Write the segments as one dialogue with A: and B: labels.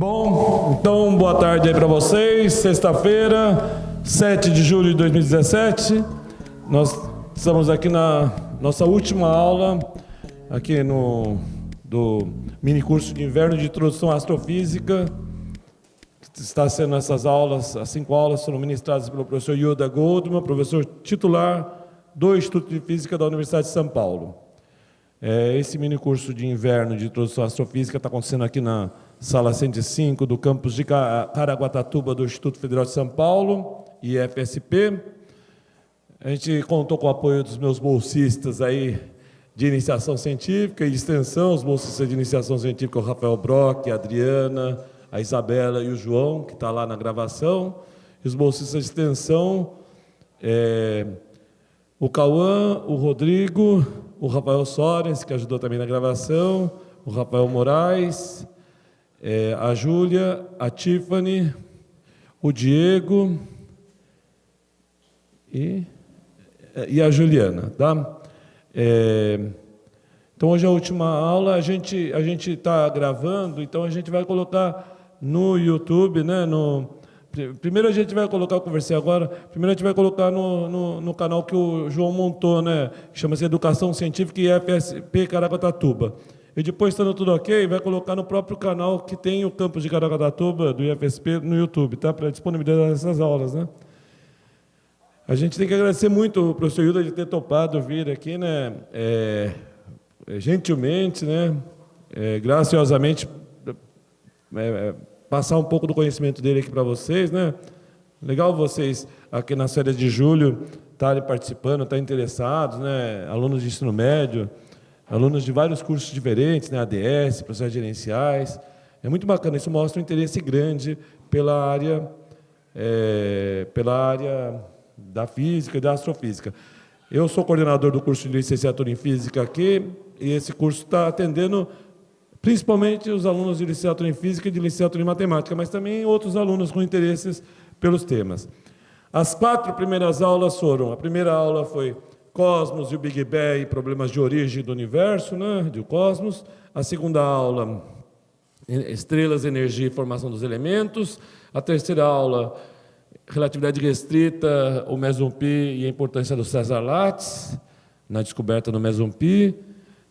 A: Bom, então boa tarde aí para vocês. Sexta-feira, 7 de julho de 2017. Nós estamos aqui na nossa última aula, aqui do mini curso de inverno de introdução à astrofísica. Está sendo essas aulas, as 5 aulas foram ministradas pelo professor Yoda Goldman, professor titular do Instituto de Física da Universidade de São Paulo. Esse mini curso de inverno de introdução à astrofísica está acontecendo aqui na sala 105 do campus de Caraguatatuba do Instituto Federal de São Paulo, IFSP. A gente contou com o apoio dos meus bolsistas aí de iniciação científica e de extensão, os bolsistas de iniciação científica, o Rafael Brock, a Adriana, a Isabela e o João, que está lá na gravação, e os bolsistas de extensão, o Cauã, o Rodrigo, o Rafael Sorens, que ajudou também na gravação, o Rafael Moraes, a Júlia, a Tiffany, o Diego e a Juliana, tá? Então hoje é a última aula, a gente está gravando, então a gente vai colocar no YouTube, né? Primeiro a gente vai colocar, eu conversei agora, primeiro a gente vai colocar no canal que o João montou, né? Que chama-se Educação Científica e FSP Caraguatatuba. E depois, estando tudo ok, vai colocar no próprio canal que tem o campus de Caraguatatuba, do IFSP, no YouTube, tá? Para disponibilizar essas aulas, né? A gente tem que agradecer muito o professor Hilda de ter topado vir aqui, né? Gentilmente, né? Graciosamente, passar um pouco do conhecimento dele aqui para vocês, né? Legal vocês aqui nas férias de julho estarem participando, estarem interessados, né? Alunos de ensino médio, alunos de vários cursos diferentes, né? ADS, processos gerenciais. É muito bacana, isso mostra um interesse grande pela área da física e da astrofísica. Eu sou coordenador do curso de licenciatura em física aqui, e esse curso está atendendo principalmente os alunos de licenciatura em física e de licenciatura em matemática, mas também outros alunos com interesses pelos temas. As 4 primeiras aulas foram: a primeira aula foi Cosmos e o Big Bang e problemas de origem do universo, né, do cosmos. A segunda aula, estrelas, energia e formação dos elementos. A terceira aula, relatividade restrita, o meson pi e a importância do César Lattes na descoberta do meson pi.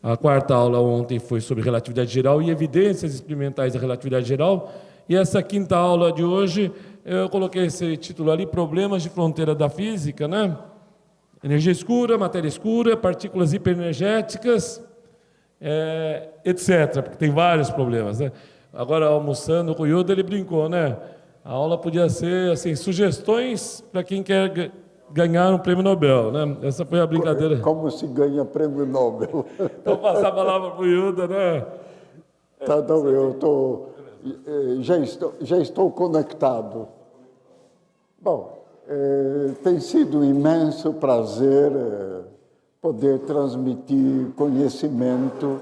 A: A quarta aula ontem foi sobre relatividade geral e evidências experimentais da relatividade geral. E essa quinta aula de hoje, eu coloquei esse título ali, Problemas de Fronteira da Física, né? Energia escura, matéria escura, partículas hiperenergéticas, etc., porque tem vários problemas, né? Agora, almoçando com o Yoda, ele brincou, né? A aula podia ser, assim, sugestões para quem quer ganhar um prêmio Nobel, né? Essa foi a brincadeira.
B: Como se ganha prêmio Nobel?
A: Então, passar a palavra para o Yoda, né?
B: Então, já estou conectado. Bom, tem sido um imenso prazer poder transmitir conhecimento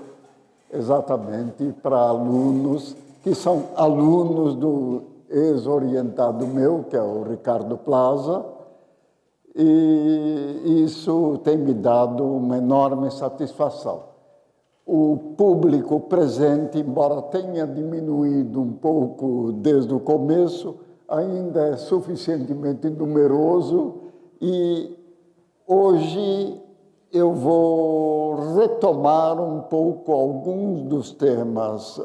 B: exatamente para alunos que são alunos do ex-orientado meu, que é o Ricardo Plaza, e isso tem me dado uma enorme satisfação. O público presente, embora tenha diminuído um pouco desde o começo, ainda é suficientemente numeroso, e hoje eu vou retomar um pouco alguns dos temas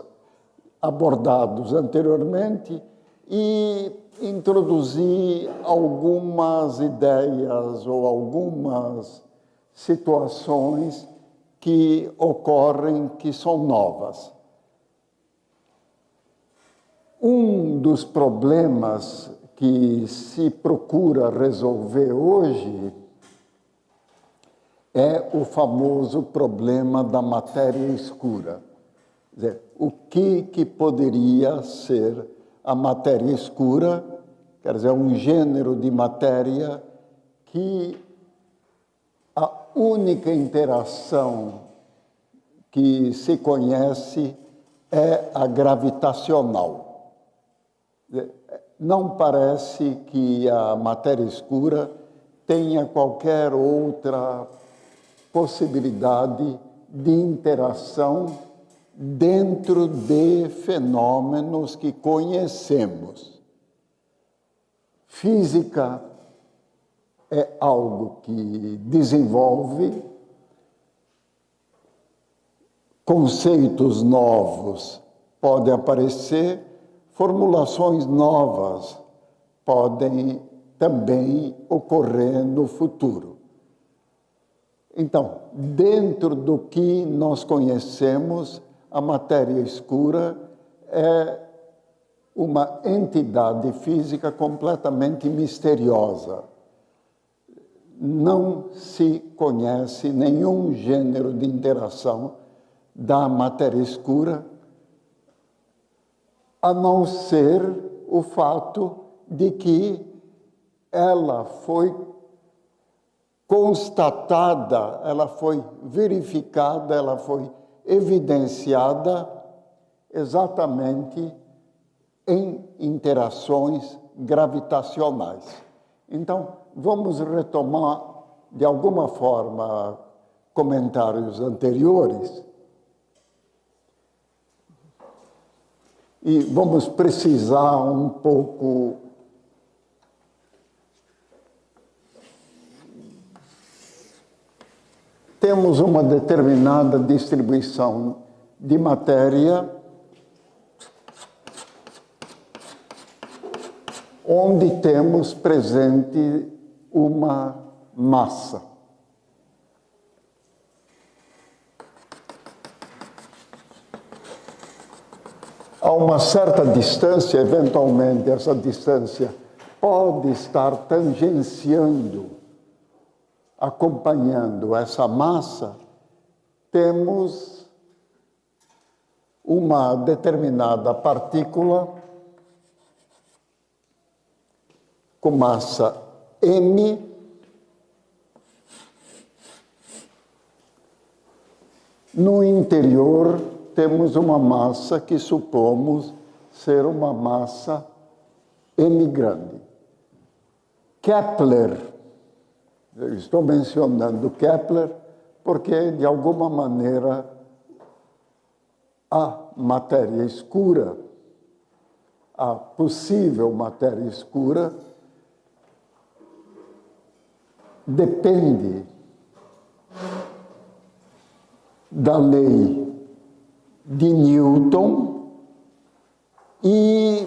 B: abordados anteriormente e introduzir algumas ideias ou algumas situações que ocorrem que são novas. Um dos problemas que se procura resolver hoje é o famoso problema da matéria escura. Quer dizer, o que poderia ser a matéria escura? Quer dizer, um gênero de matéria que a única interação que se conhece é a gravitacional. Não parece que a matéria escura tenha qualquer outra possibilidade de interação dentro de fenômenos que conhecemos. Física é algo que desenvolve conceitos novos, podem aparecer, formulações novas podem também ocorrer no futuro. Então, dentro do que nós conhecemos, a matéria escura é uma entidade física completamente misteriosa. Não se conhece nenhum gênero de interação da matéria escura, a não ser o fato de que ela foi constatada, ela foi verificada, ela foi evidenciada exatamente em interações gravitacionais. Então, vamos retomar, de alguma forma, comentários anteriores e vamos precisar um pouco temos uma determinada distribuição de matéria onde temos presente uma massa. A uma certa distância, eventualmente, essa distância pode estar tangenciando, acompanhando essa massa, temos uma determinada partícula com massa m, no interior temos uma massa que supomos ser uma massa m grande. Kepler, eu estou mencionando Kepler porque, de alguma maneira, a matéria escura, a possível matéria escura, depende da lei de Newton e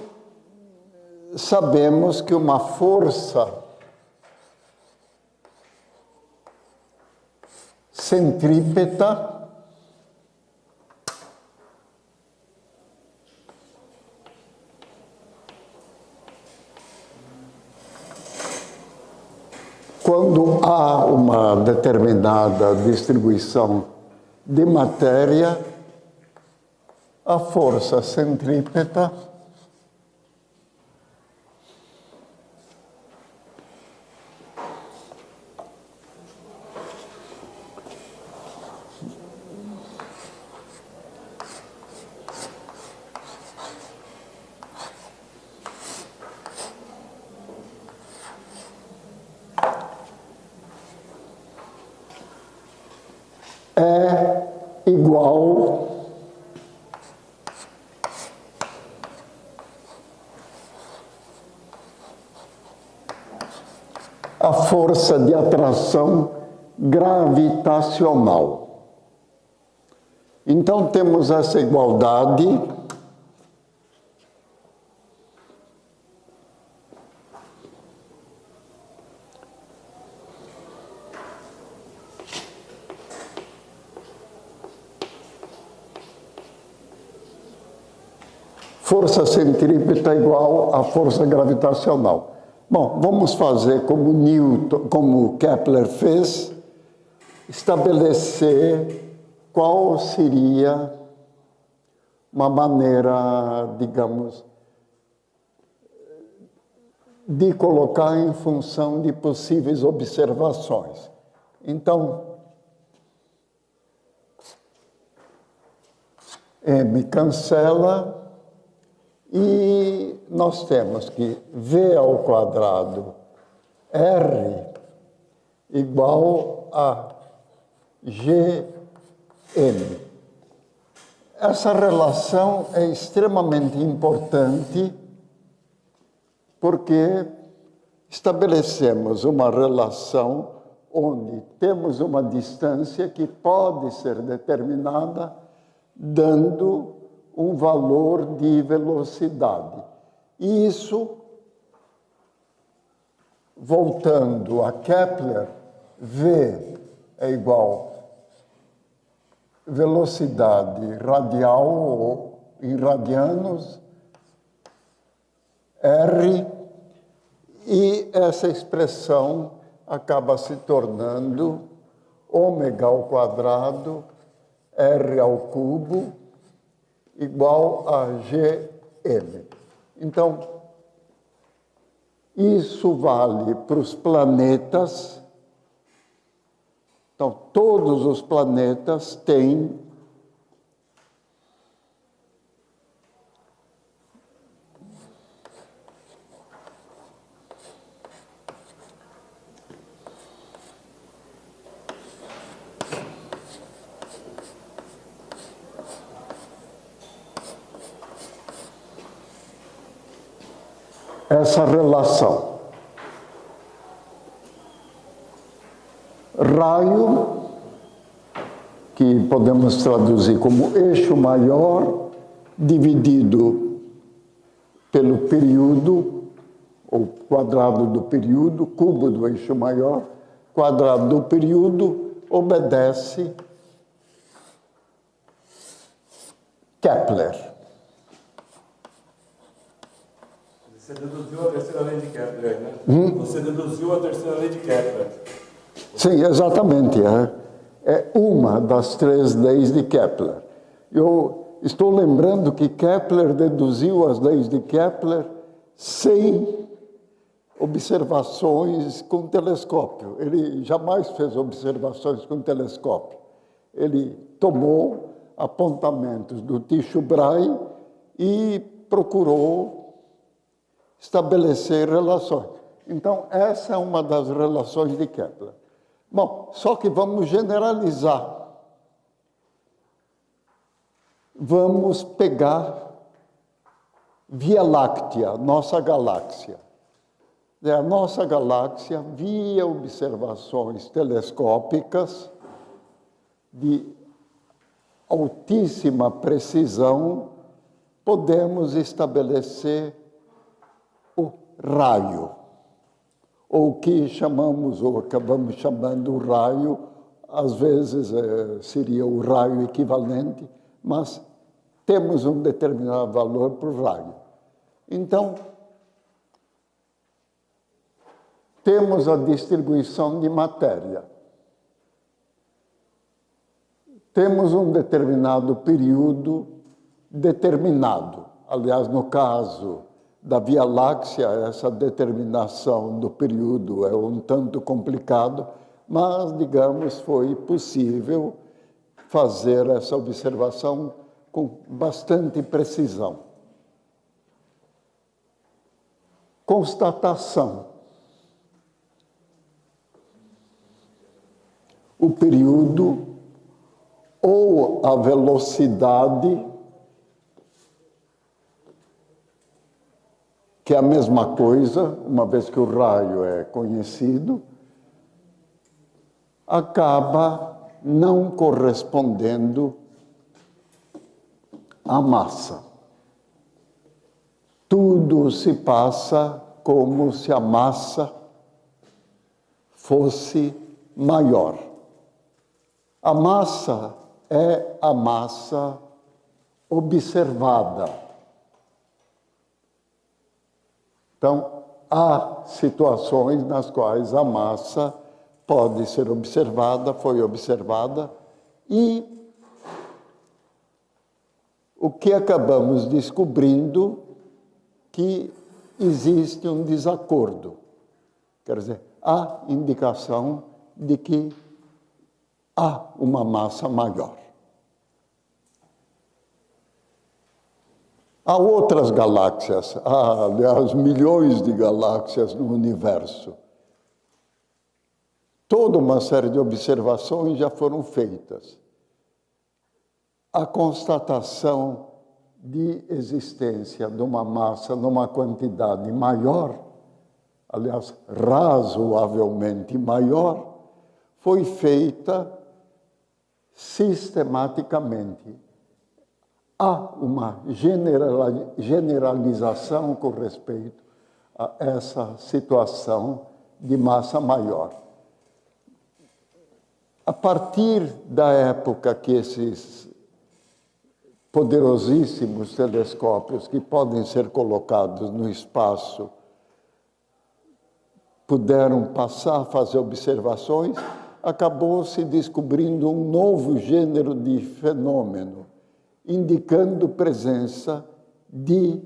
B: sabemos que uma força centrípeta quando há uma determinada distribuição de matéria, a força centrípeta é igual à força de atração gravitacional. Então, temos essa igualdade força centrípeta igual à força gravitacional. Bom, vamos fazer como Newton, como Kepler fez, estabelecer qual seria uma maneira, digamos, de colocar em função de possíveis observações. Então, M cancela e nós temos que V ao quadrado R igual a GM. essa relação é extremamente importante porque estabelecemos uma relação onde temos uma distância que pode ser determinada dando um valor de velocidade. E isso, voltando a Kepler, V é igual velocidade radial ou em radianos, R, e essa expressão acaba se tornando ômega ao quadrado, R ao cubo, igual a GM. Então, isso vale para os planetas. Então, todos os planetas têm essa relação. Raio, que podemos traduzir como eixo maior, dividido pelo período, ou quadrado do período, cubo do eixo maior, quadrado do período, obedece Kepler.
A: Você deduziu a terceira lei de Kepler, né? Você deduziu a terceira lei de Kepler.
B: Sim, exatamente. É uma das 3 leis de Kepler. Eu estou lembrando que Kepler deduziu as leis de Kepler sem observações com telescópio. Ele jamais fez observações com telescópio. Ele tomou apontamentos do Tycho Brahe e procurou estabelecer relações. Então, essa é uma das relações de Kepler. Bom, só que vamos generalizar. Vamos pegar Via Láctea, nossa galáxia. A nossa galáxia, via observações telescópicas de altíssima precisão, podemos estabelecer o raio, ou que chamamos, ou acabamos chamando o raio, às vezes seria o raio equivalente, mas temos um determinado valor para o raio. Então, temos a distribuição de matéria. Temos um determinado período determinado. Aliás, no caso da Via Láctea, essa determinação do período é um tanto complicado, mas, digamos, foi possível fazer essa observação com bastante precisão. Constatação. O período ou a velocidade, que é a mesma coisa, uma vez que o raio é conhecido, acaba não correspondendo à massa. Tudo se passa como se a massa fosse maior. A massa é a massa observada. Então, há situações nas quais a massa pode ser observada, foi observada, e o que acabamos descobrindo que existe um desacordo. Quer dizer, há indicação de que há uma massa maior. Há outras galáxias, há, aliás, milhões de galáxias no universo. Toda uma série de observações já foram feitas. a constatação de existência de uma massa numa quantidade maior, aliás, razoavelmente maior, foi feita sistematicamente. Há uma generalização com respeito a essa situação de massa maior. A partir da época que esses poderosíssimos telescópios que podem ser colocados no espaço puderam passar a fazer observações, acabou se descobrindo um novo gênero de fenômeno, indicando presença de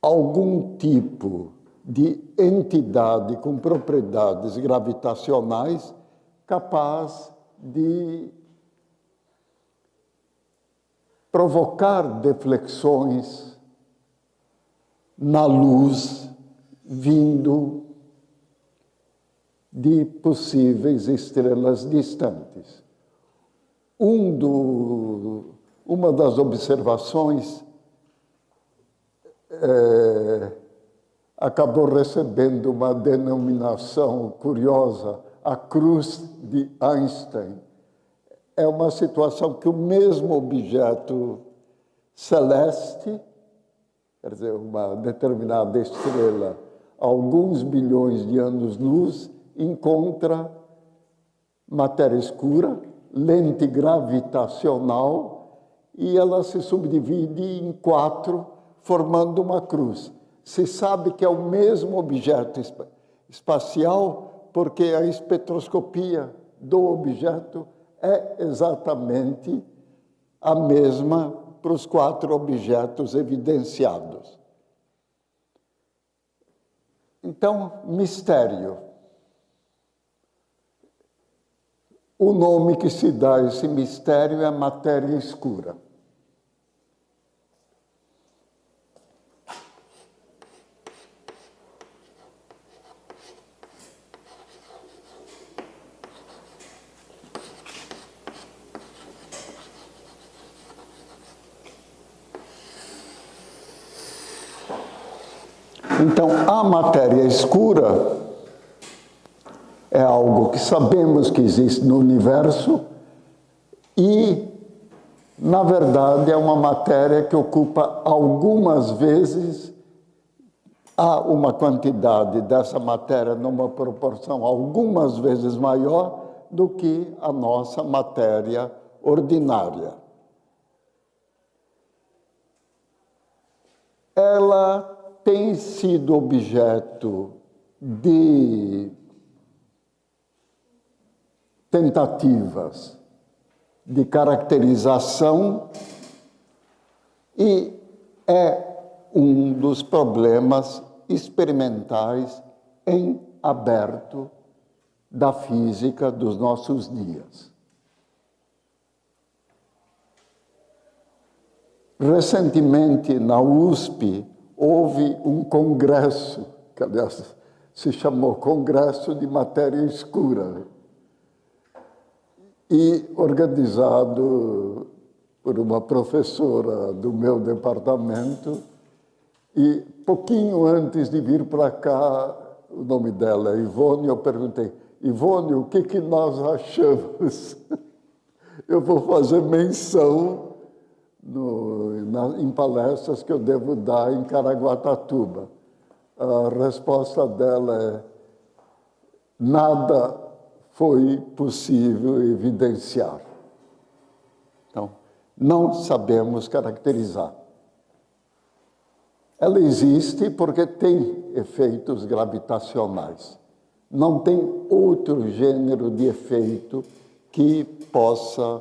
B: algum tipo de entidade com propriedades gravitacionais capaz de provocar deflexões na luz vindo de possíveis estrelas distantes. Uma das observações acabou recebendo uma denominação curiosa, a cruz de Einstein. É uma situação que o mesmo objeto celeste, quer dizer, uma determinada estrela, a alguns bilhões de anos-luz, encontra matéria escura, lente gravitacional, e ela se subdivide em 4, formando uma cruz. Se sabe que é o mesmo objeto espacial porque a espectroscopia do objeto é exatamente a mesma para os 4 objetos evidenciados. Então, mistério. O nome que se dá a esse mistério é matéria escura. Então, a matéria escura é algo que sabemos que existe no universo e, na verdade, é uma matéria que ocupa algumas vezes, há uma quantidade dessa matéria numa proporção algumas vezes maior do que a nossa matéria ordinária. Ela tem sido objeto de tentativas de caracterização e é um dos problemas experimentais em aberto da física dos nossos dias. Recentemente, na USP, houve um congresso, que, aliás, se chamou Congresso de Matéria Escura, e organizado por uma professora do meu departamento, e pouquinho antes de vir para cá, o nome dela é Ivone, eu perguntei, Ivone, o que nós achamos? Eu vou fazer menção em palestras que eu devo dar em Caraguatatuba. A resposta dela é: nada foi possível evidenciar. Então, não sabemos caracterizar. Ela existe porque tem efeitos gravitacionais. Não tem outro gênero de efeito que possa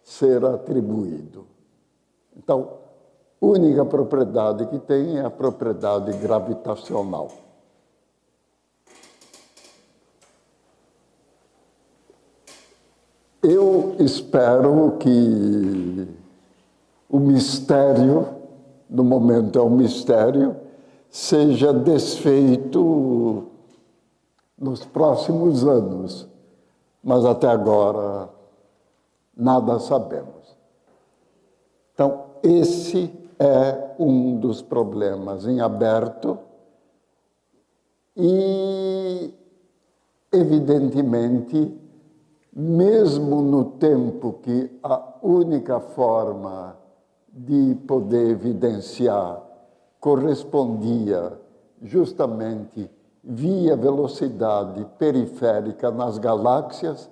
B: ser atribuído. Então, a única propriedade que tem é a propriedade gravitacional. Eu espero que o mistério, no momento é um mistério, seja desfeito nos próximos anos. Mas até agora Nada sabemos. Então, esse é um dos problemas em aberto e, evidentemente, mesmo no tempo que a única forma de poder evidenciar correspondia justamente via velocidade periférica nas galáxias,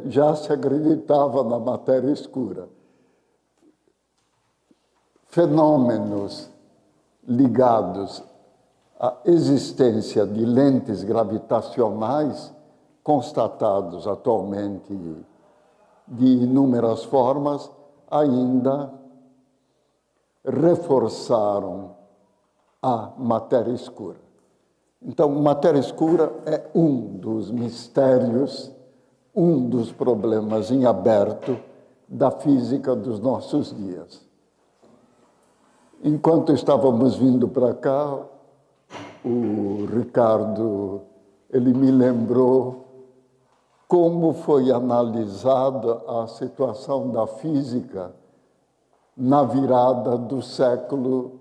B: já se acreditava na matéria escura. Fenômenos ligados à existência de lentes gravitacionais, constatados atualmente de inúmeras formas, ainda reforçaram a matéria escura. Então, matéria escura é um dos mistérios, um dos problemas em aberto da física dos nossos dias. Enquanto estávamos vindo para cá, o Ricardo, ele me lembrou como foi analisada a situação da física na virada do século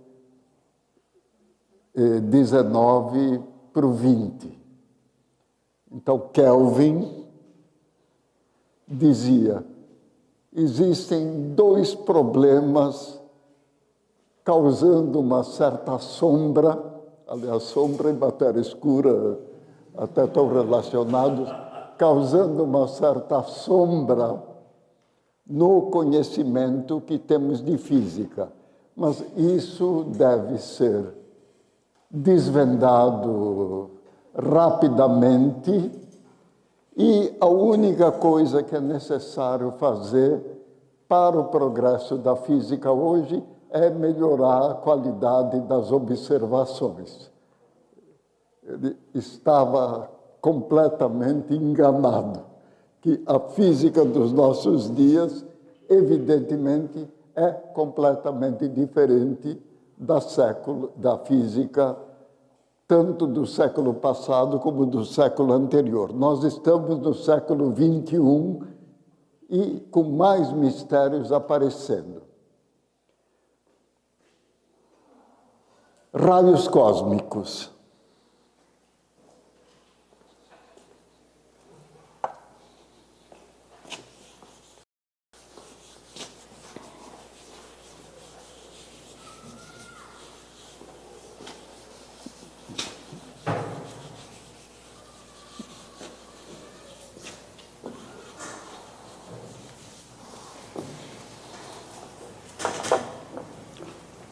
B: XIX para o XX. Então, Kelvin dizia, existem dois problemas causando uma certa sombra, aliás, sombra e matéria escura até estão relacionados, causando uma certa sombra no conhecimento que temos de física. Mas isso deve ser desvendado rapidamente e a única coisa que é necessário fazer para o progresso da física hoje é melhorar a qualidade das observações. Ele estava completamente enganado, que a física dos nossos dias, evidentemente, é completamente diferente da física tanto do século passado como do século anterior. Nós estamos no século XXI e com mais mistérios aparecendo. Raios cósmicos.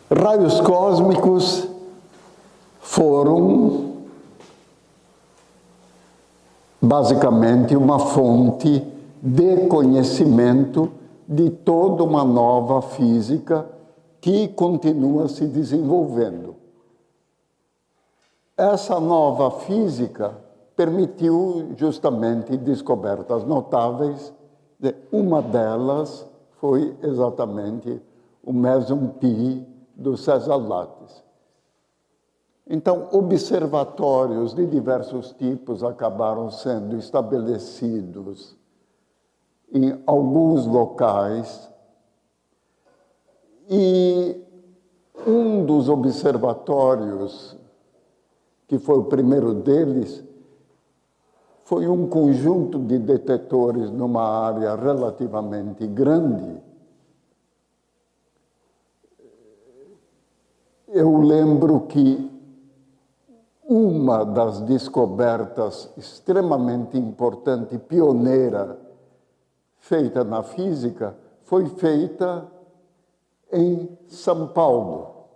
B: Raios cósmicos foram basicamente uma fonte de conhecimento de toda uma nova física que continua se desenvolvendo. Essa nova física permitiu justamente descobertas notáveis. Uma delas foi exatamente o meson pi do César Lattes. Então, observatórios de diversos tipos acabaram sendo estabelecidos em alguns locais e um dos observatórios, que foi o primeiro deles, foi um conjunto de detetores numa área relativamente grande. Eu lembro que uma das descobertas extremamente importante e pioneira feita na física foi feita em São Paulo.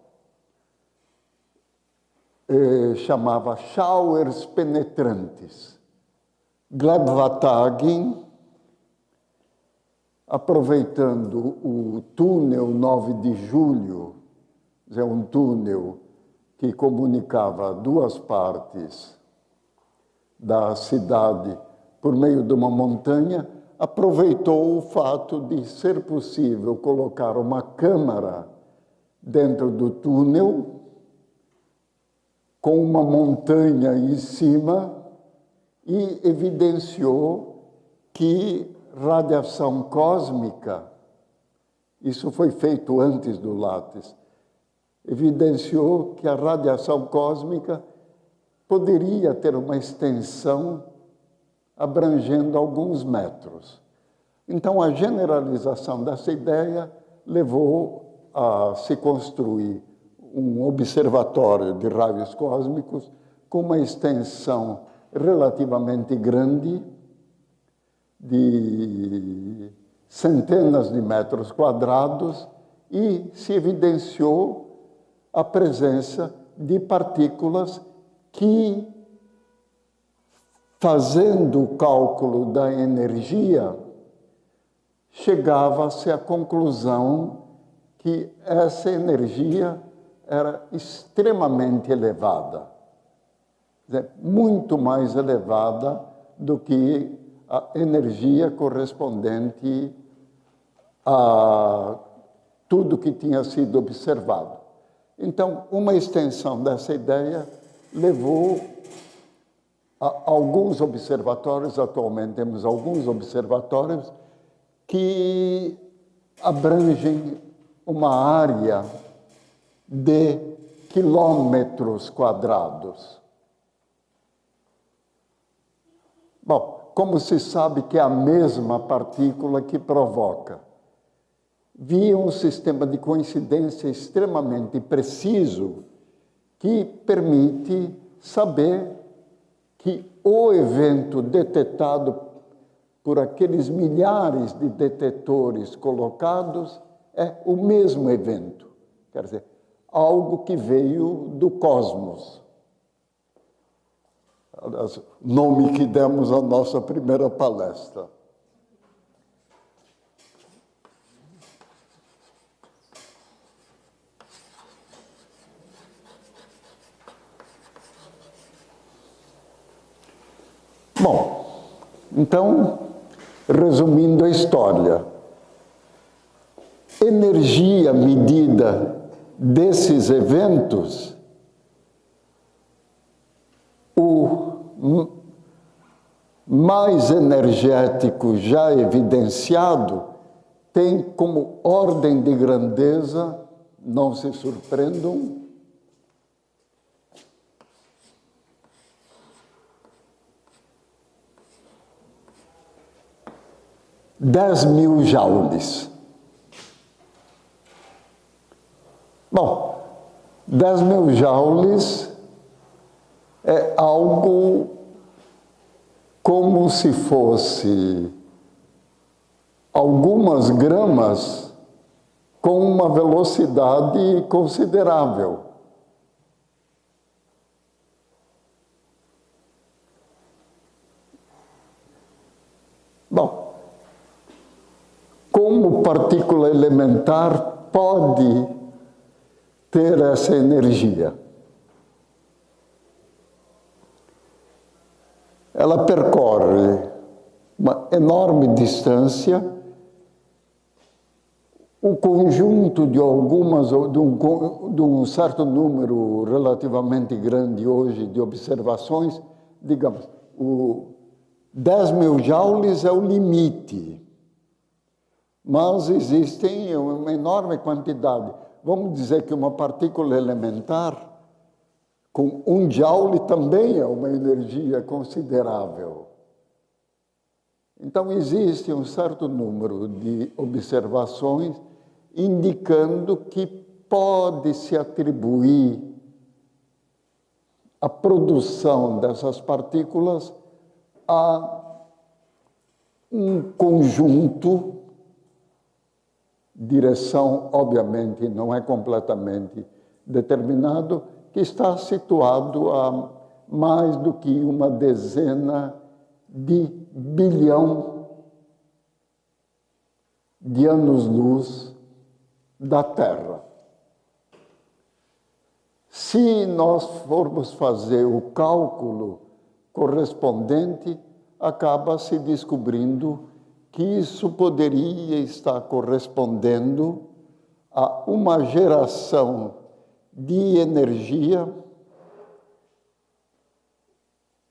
B: Chamava showers penetrantes. Gleb Vatagin, aproveitando o túnel 9 de julho, é um túnel que comunicava duas partes da cidade por meio de uma montanha, aproveitou o fato de ser possível colocar uma câmara dentro do túnel com uma montanha em cima e evidenciou que radiação cósmica, isso foi feito antes do Lattes, evidenciou que a radiação cósmica poderia ter uma extensão abrangendo alguns metros. Então, a generalização dessa ideia levou a se construir um observatório de raios cósmicos com uma extensão relativamente grande, de centenas de metros quadrados, e se evidenciou a presença de partículas que, fazendo o cálculo da energia, chegava-se à conclusão que essa energia era extremamente elevada, muito mais elevada do que a energia correspondente a tudo que tinha sido observado. Então, uma extensão dessa ideia levou a alguns observatórios, atualmente temos alguns observatórios que abrangem uma área de quilômetros quadrados. Bom, como se sabe que é a mesma partícula que provoca? Via um sistema de coincidência extremamente preciso que permite saber que o evento detectado por aqueles milhares de detetores colocados é o mesmo evento. Quer dizer, algo que veio do cosmos. Aliás, nome que demos à nossa primeira palestra. Bom, então, resumindo a história, energia medida desses eventos, o mais energético já evidenciado tem como ordem de grandeza, não se surpreendam, 10.000 joules. Bom, 10.000 joules é algo como se fosse algumas gramas com uma velocidade considerável. Bom, como partícula elementar pode ter essa energia? Ela percorre uma enorme distância, o conjunto de de um certo número relativamente grande hoje de observações, digamos, o 10.000 joules é o limite, mas existem uma enorme quantidade. Vamos dizer que uma partícula elementar com 1 joule também é uma energia considerável. Então, existe um certo número de observações indicando que pode-se atribuir a produção dessas partículas a um conjunto, direção, obviamente, não é completamente determinado, que está situado a mais do que uma dezena de bilhão de anos-luz da Terra. Se nós formos fazer o cálculo correspondente, acaba se descobrindo que isso poderia estar correspondendo a uma geração de energia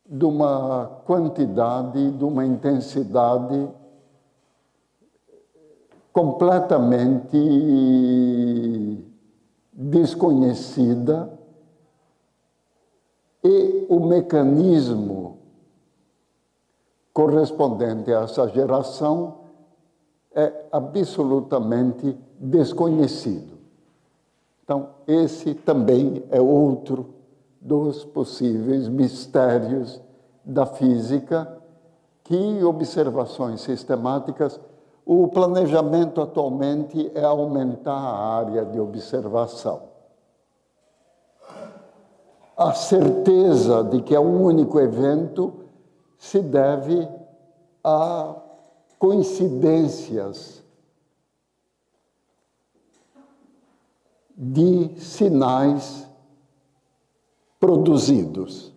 B: de uma quantidade, de uma intensidade completamente desconhecida, e o mecanismo correspondente a essa geração é absolutamente desconhecido. Então, esse também é outro dos possíveis mistérios da física, que observações sistemáticas, o planejamento atualmente é aumentar a área de observação. A certeza de que é um único evento se deve a coincidências de sinais produzidos.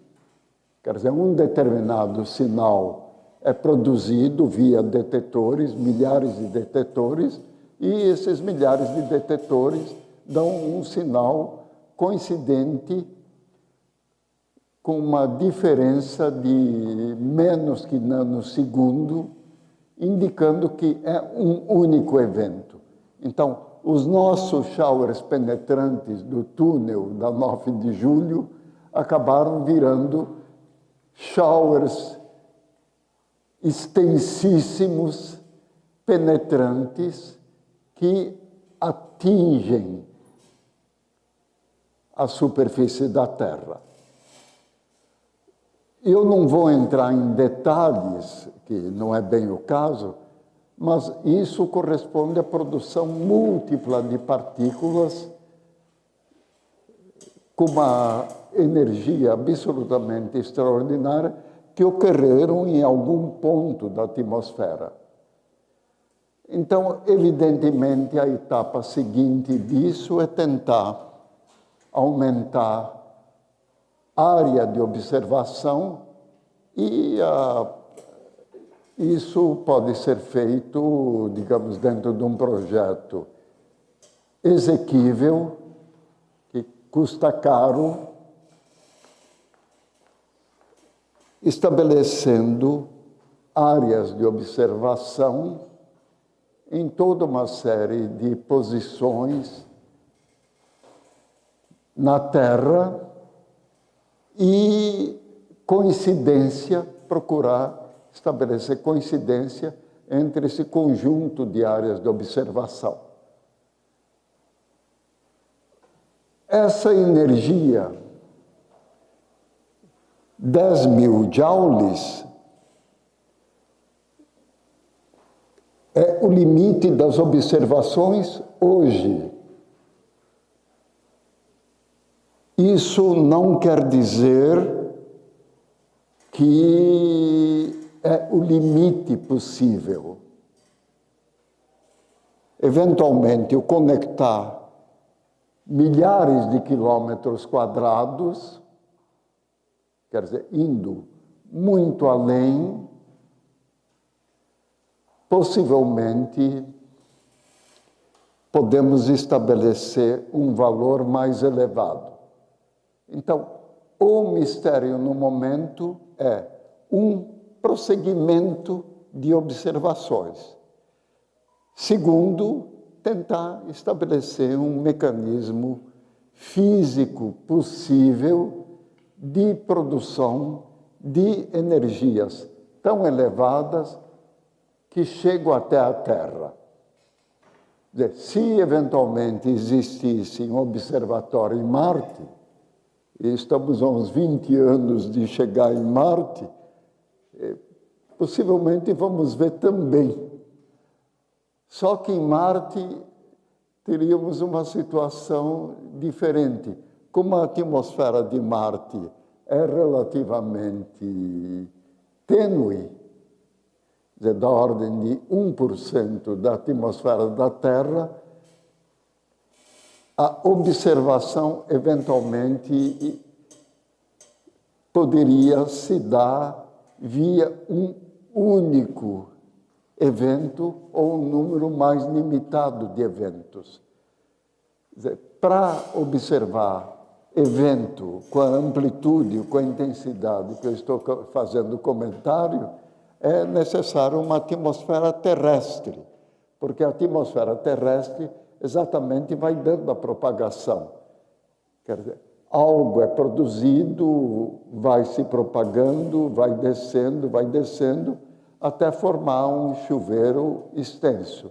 B: Quer dizer, um determinado sinal é produzido via detetores, milhares de detetores, e esses milhares de detetores dão um sinal coincidente com uma diferença de menos que nanosegundo, indicando que é um único evento. Então, os nossos showers penetrantes do túnel da 9 de julho acabaram virando showers extensíssimos, penetrantes, que atingem a superfície da Terra. Eu não vou entrar em detalhes, que não é bem o caso, mas isso corresponde à produção múltipla de partículas com uma energia absolutamente extraordinária que ocorreram em algum ponto da atmosfera. Então, evidentemente, a etapa seguinte disso é tentar aumentar a área de observação e isso pode ser feito, digamos, dentro de um projeto exequível, que custa caro, estabelecendo áreas de observação em toda uma série de posições na Terra e procurar estabelecer coincidência entre esse conjunto de áreas de observação. Essa energia, 10.000 joules, é o limite das observações hoje. Isso não quer dizer que é o limite possível. Eventualmente, eu conectar milhares de quilômetros quadrados, quer dizer, indo muito além, possivelmente podemos estabelecer um valor mais elevado. Então, o mistério no momento é um prosseguimento de observações. Segundo, tentar estabelecer um mecanismo físico possível de produção de energias tão elevadas que chegam até a Terra. Quer dizer, se eventualmente existisse um observatório em Marte, e estamos a uns 20 anos de chegar em Marte, possivelmente vamos ver também. Só que em Marte teríamos uma situação diferente. Como a atmosfera de Marte é relativamente tênue, da ordem de 1% da atmosfera da Terra, a observação eventualmente poderia se dar via um único evento ou um número mais limitado de eventos. Para observar evento com a amplitude, com a intensidade que eu estou fazendo comentário, é necessário uma atmosfera terrestre, porque a atmosfera terrestre exatamente vai dando a propagação. Quer dizer, algo é produzido, vai se propagando, vai descendo, até formar um chuveiro extenso.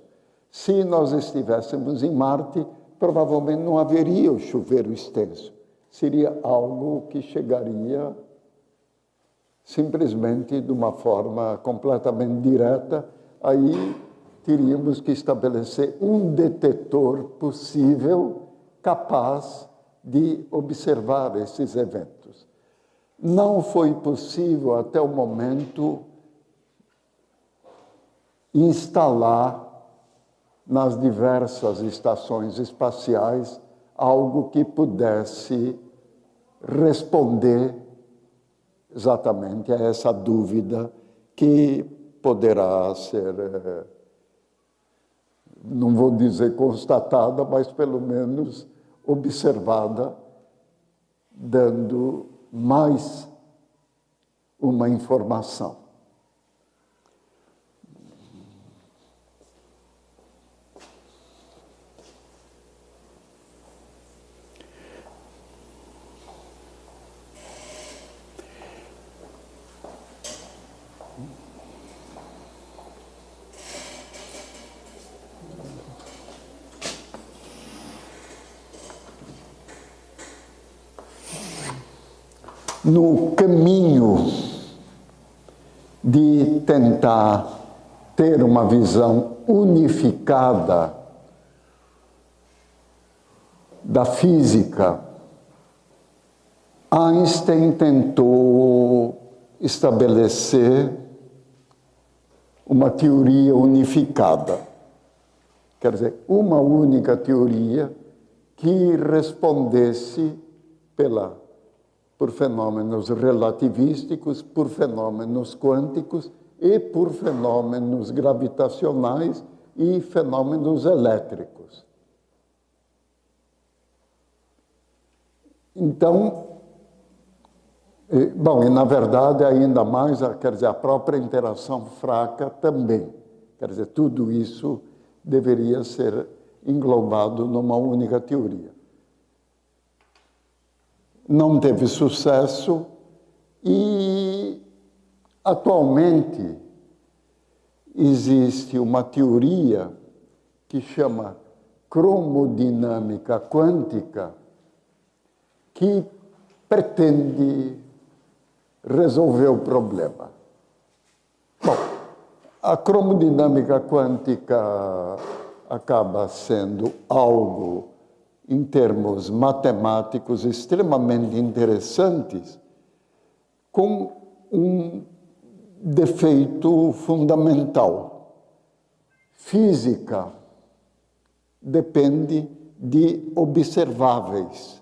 B: Se nós estivéssemos em Marte, provavelmente não haveria o chuveiro extenso. Seria algo que chegaria simplesmente de uma forma completamente direta. Aí teríamos que estabelecer um detetor possível capaz de observar esses eventos. Não foi possível, até o momento, instalar nas diversas estações espaciais algo que pudesse responder exatamente a essa dúvida que poderá ser, não vou dizer constatada, mas pelo menos observada, dando mais uma informação. No caminho de tentar ter uma visão unificada da física, Einstein tentou estabelecer uma teoria unificada. Quer dizer, uma única teoria que respondesse por fenômenos relativísticos, por fenômenos quânticos e por fenômenos gravitacionais e fenômenos elétricos. Então, bom, e na verdade ainda mais, quer dizer, a própria interação fraca também. Quer dizer, tudo isso deveria ser englobado numa única teoria. Não teve sucesso e, atualmente, existe uma teoria que chama cromodinâmica quântica, que pretende resolver o problema. Bom, a cromodinâmica quântica acaba sendo algo, em termos matemáticos, extremamente interessantes, com um defeito fundamental. Física depende de observáveis.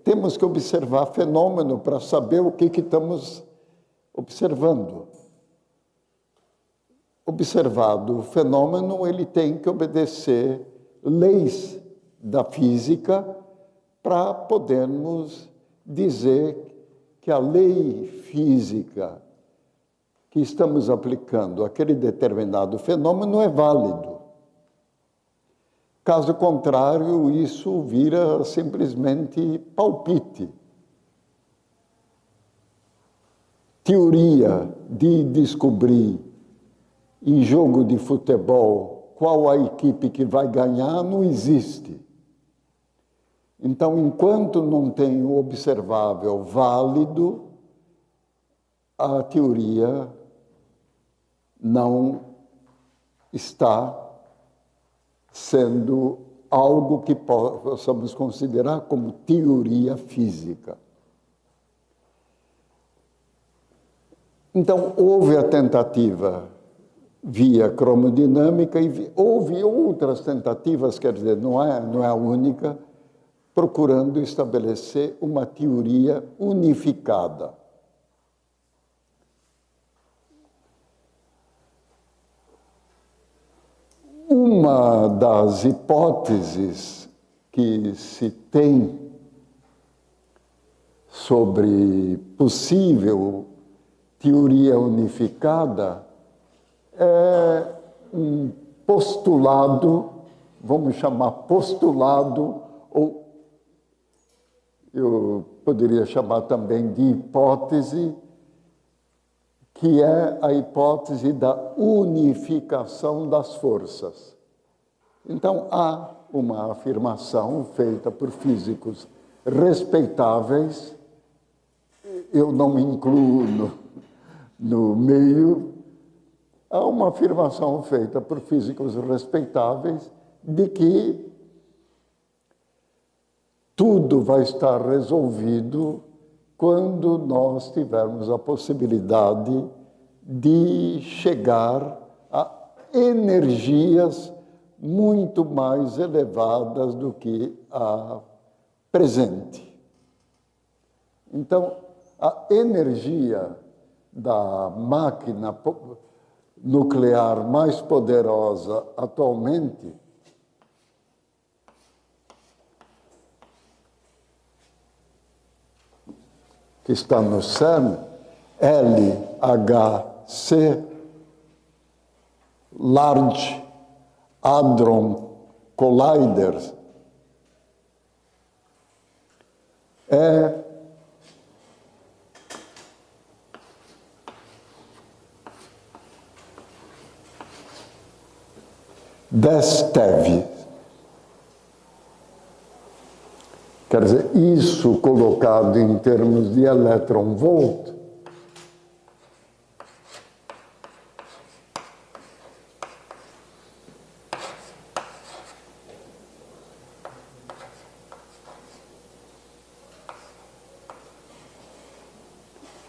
B: Temos que observar fenômeno para saber o que estamos observando. Observado o fenômeno, ele tem que obedecer leis da física para podermos dizer que a lei física que estamos aplicando àquele determinado fenômeno é válido. Caso contrário, isso vira simplesmente palpite. Teoria de descobrir em jogo de futebol qual a equipe que vai ganhar não existe. Então, enquanto não tem o observável válido, a teoria não está sendo algo que possamos considerar como teoria física. Então, houve a tentativa via cromodinâmica e houve outras tentativas, quer dizer, não é a única, procurando estabelecer uma teoria unificada. Uma das hipóteses que se tem sobre possível teoria unificada é um postulado, vamos chamar postulado, ou eu poderia chamar também de hipótese, que é a hipótese da unificação das forças. Então, há uma afirmação feita por físicos respeitáveis, eu não me incluo no meio, há uma afirmação feita por físicos respeitáveis de que tudo vai estar resolvido quando nós tivermos a possibilidade de chegar a energias muito mais elevadas do que a presente. Então, a energia da máquina nuclear mais poderosa atualmente que está no CERN, LHC, Large Hadron Collider, é 10 TeV. Quer dizer, isso colocado em termos de elétron-volt,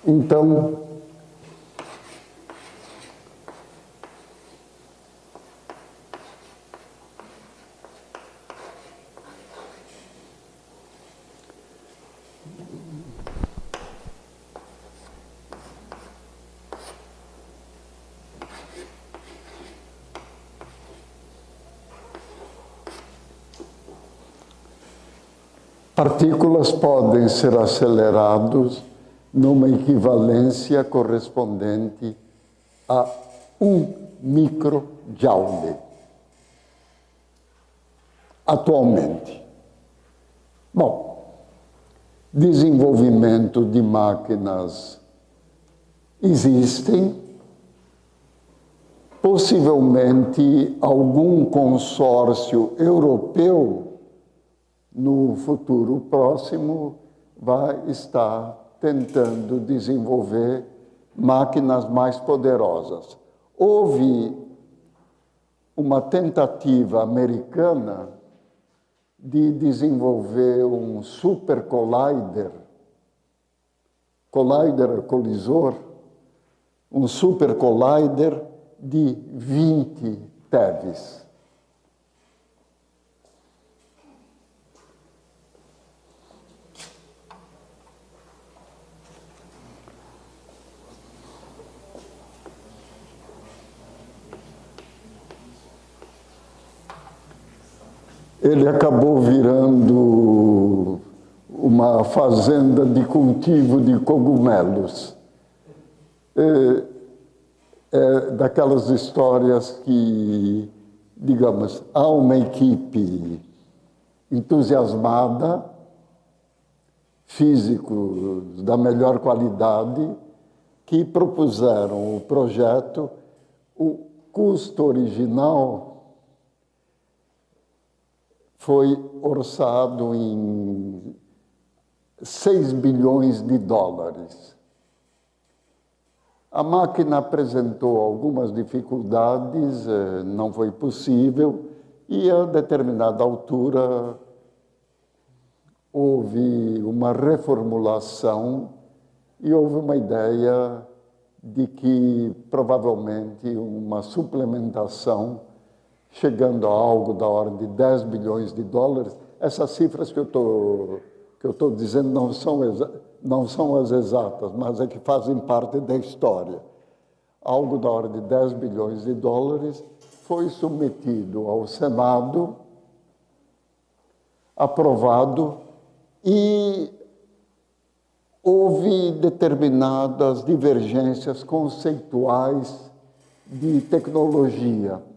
B: então, partículas podem ser acelerados numa equivalência correspondente a 1 microjoule. Atualmente. Bom, desenvolvimento de máquinas existem, possivelmente algum consórcio europeu no futuro próximo vai estar tentando desenvolver máquinas mais poderosas. Houve uma tentativa americana de desenvolver um super collider, colisor, um super collider de 20 TeVs. Ele acabou virando uma fazenda de cultivo de cogumelos. É daquelas histórias que, digamos, há uma equipe entusiasmada, físicos da melhor qualidade, que propuseram o projeto. O custo original foi orçado em 6 bilhões de dólares. A máquina apresentou algumas dificuldades, não foi possível, e a determinada altura houve uma reformulação e houve uma ideia de que provavelmente uma suplementação chegando a algo da ordem de 10 bilhões de dólares. Essas cifras que eu estou dizendo não são as exatas, mas é que fazem parte da história. Algo da ordem de 10 bilhões de dólares foi submetido ao Senado, aprovado, e houve determinadas divergências conceituais de tecnologia.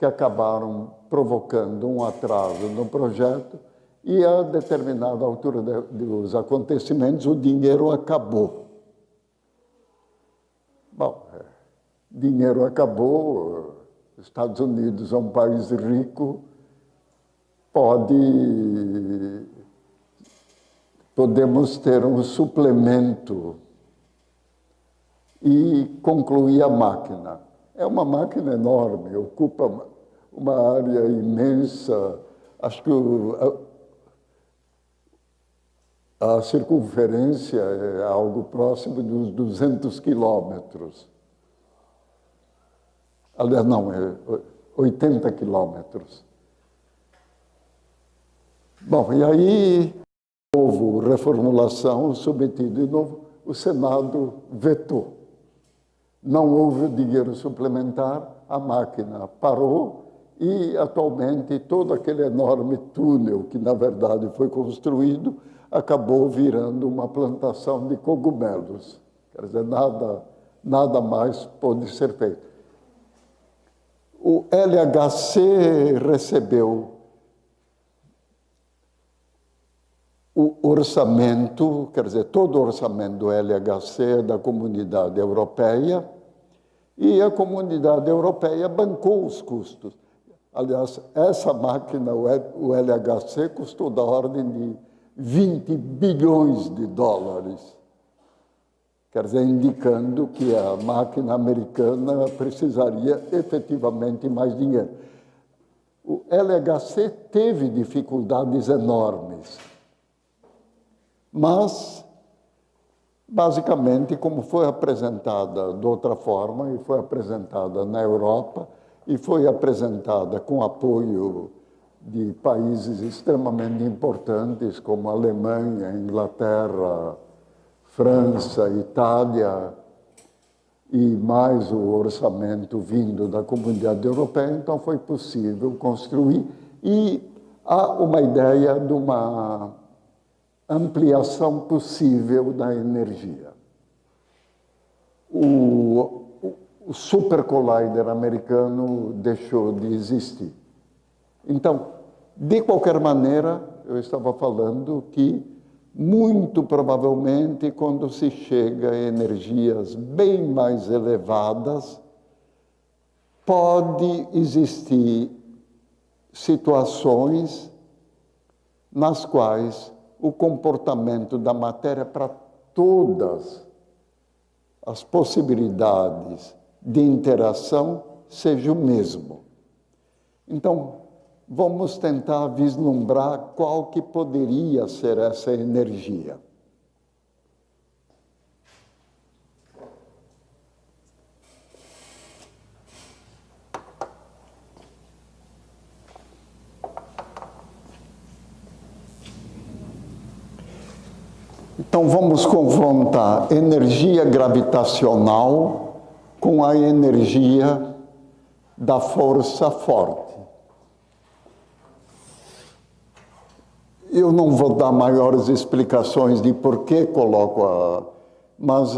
B: que acabaram provocando um atraso no projeto e, a determinada altura dos acontecimentos, o dinheiro acabou. Bom, dinheiro acabou, Estados Unidos é um país rico, podemos ter um suplemento e concluir a máquina. É uma máquina enorme, ocupa uma área imensa, acho que a circunferência é algo próximo dos 200 quilômetros. Aliás, não, é 80 quilômetros. Bom, e aí houve reformulação, submetido de novo, o Senado vetou. Não houve dinheiro suplementar, a máquina parou e, atualmente, todo aquele enorme túnel que, na verdade, foi construído, acabou virando uma plantação de cogumelos. Quer dizer, nada mais pôde ser feito. O LHC recebeu o orçamento, quer dizer, todo o orçamento do LHC é da Comunidade Europeia, e a Comunidade Europeia bancou os custos. Aliás, essa máquina, o LHC, custou da ordem de 20 bilhões de dólares. Quer dizer, indicando que a máquina americana precisaria efetivamente mais dinheiro. O LHC teve dificuldades enormes, mas, basicamente, como foi apresentada de outra forma, e foi apresentada na Europa, e foi apresentada com apoio de países extremamente importantes, como a Alemanha, Inglaterra, França, Itália, e mais o orçamento vindo da Comunidade Europeia, então foi possível construir, e há uma ideia de uma ampliação possível da energia. O Super Collider americano deixou de existir. Então, de qualquer maneira, eu estava falando que, muito provavelmente, quando se chega a energias bem mais elevadas, pode existir situações nas quais o comportamento da matéria para todas as possibilidades de interação seja o mesmo. Então, vamos tentar vislumbrar qual que poderia ser essa energia. Então, vamos confrontar energia gravitacional com a energia da força forte. Eu não vou dar maiores explicações de por que coloco mas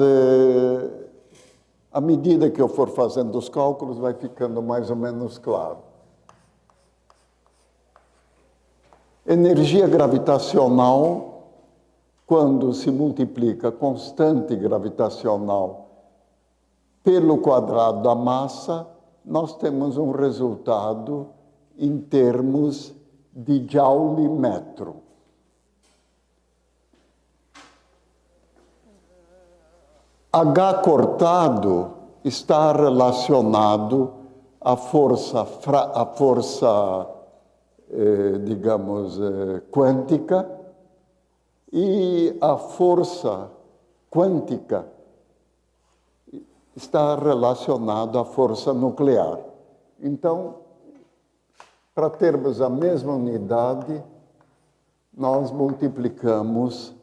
B: à medida que eu for fazendo os cálculos, vai ficando mais ou menos claro. Energia gravitacional, quando se multiplica a constante gravitacional pelo quadrado da massa, nós temos um resultado em termos de Joule-metro. H cortado está relacionado à força digamos, quântica, e a força quântica está relacionada à força nuclear. Então, para termos a mesma unidade, nós multiplicamos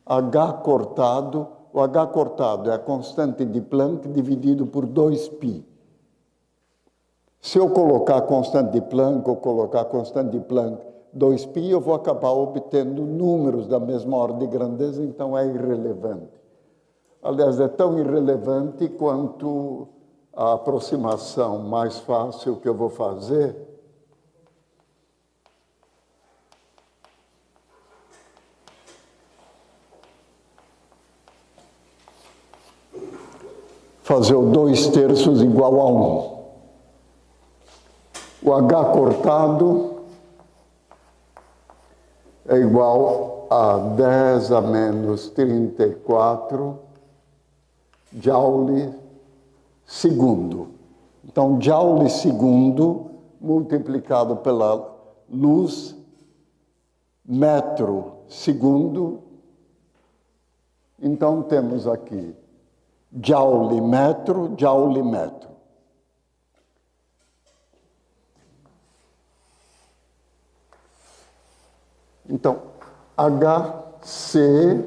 B: H cortado. O H cortado é a constante de Planck dividido por 2π. Se eu colocar a constante de Planck ou colocar a constante de Planck 2π, eu vou acabar obtendo números da mesma ordem de grandeza, então é irrelevante. Aliás, é tão irrelevante quanto a aproximação mais fácil que eu vou fazer fazer o 2/3 igual a 1. O H cortado é igual a 10 a menos 34 joule segundo. Então, joule segundo multiplicado pela luz, metro segundo. Então, temos aqui joule metro, joule metro. Então, HC,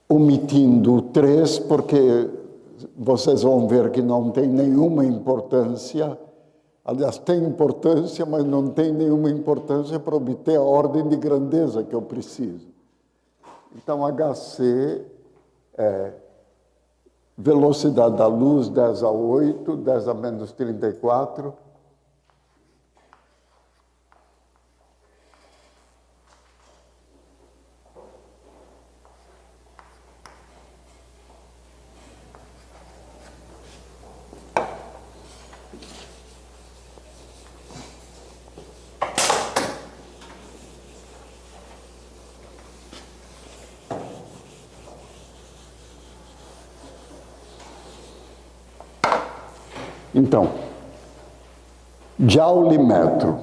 B: omitindo o 3, porque vocês vão ver que não tem nenhuma importância. Aliás, tem importância, mas não tem nenhuma importância para obter a ordem de grandeza que eu preciso. Então, HC é velocidade da luz 10 a 8, 10 a menos 34. Então, joule metro.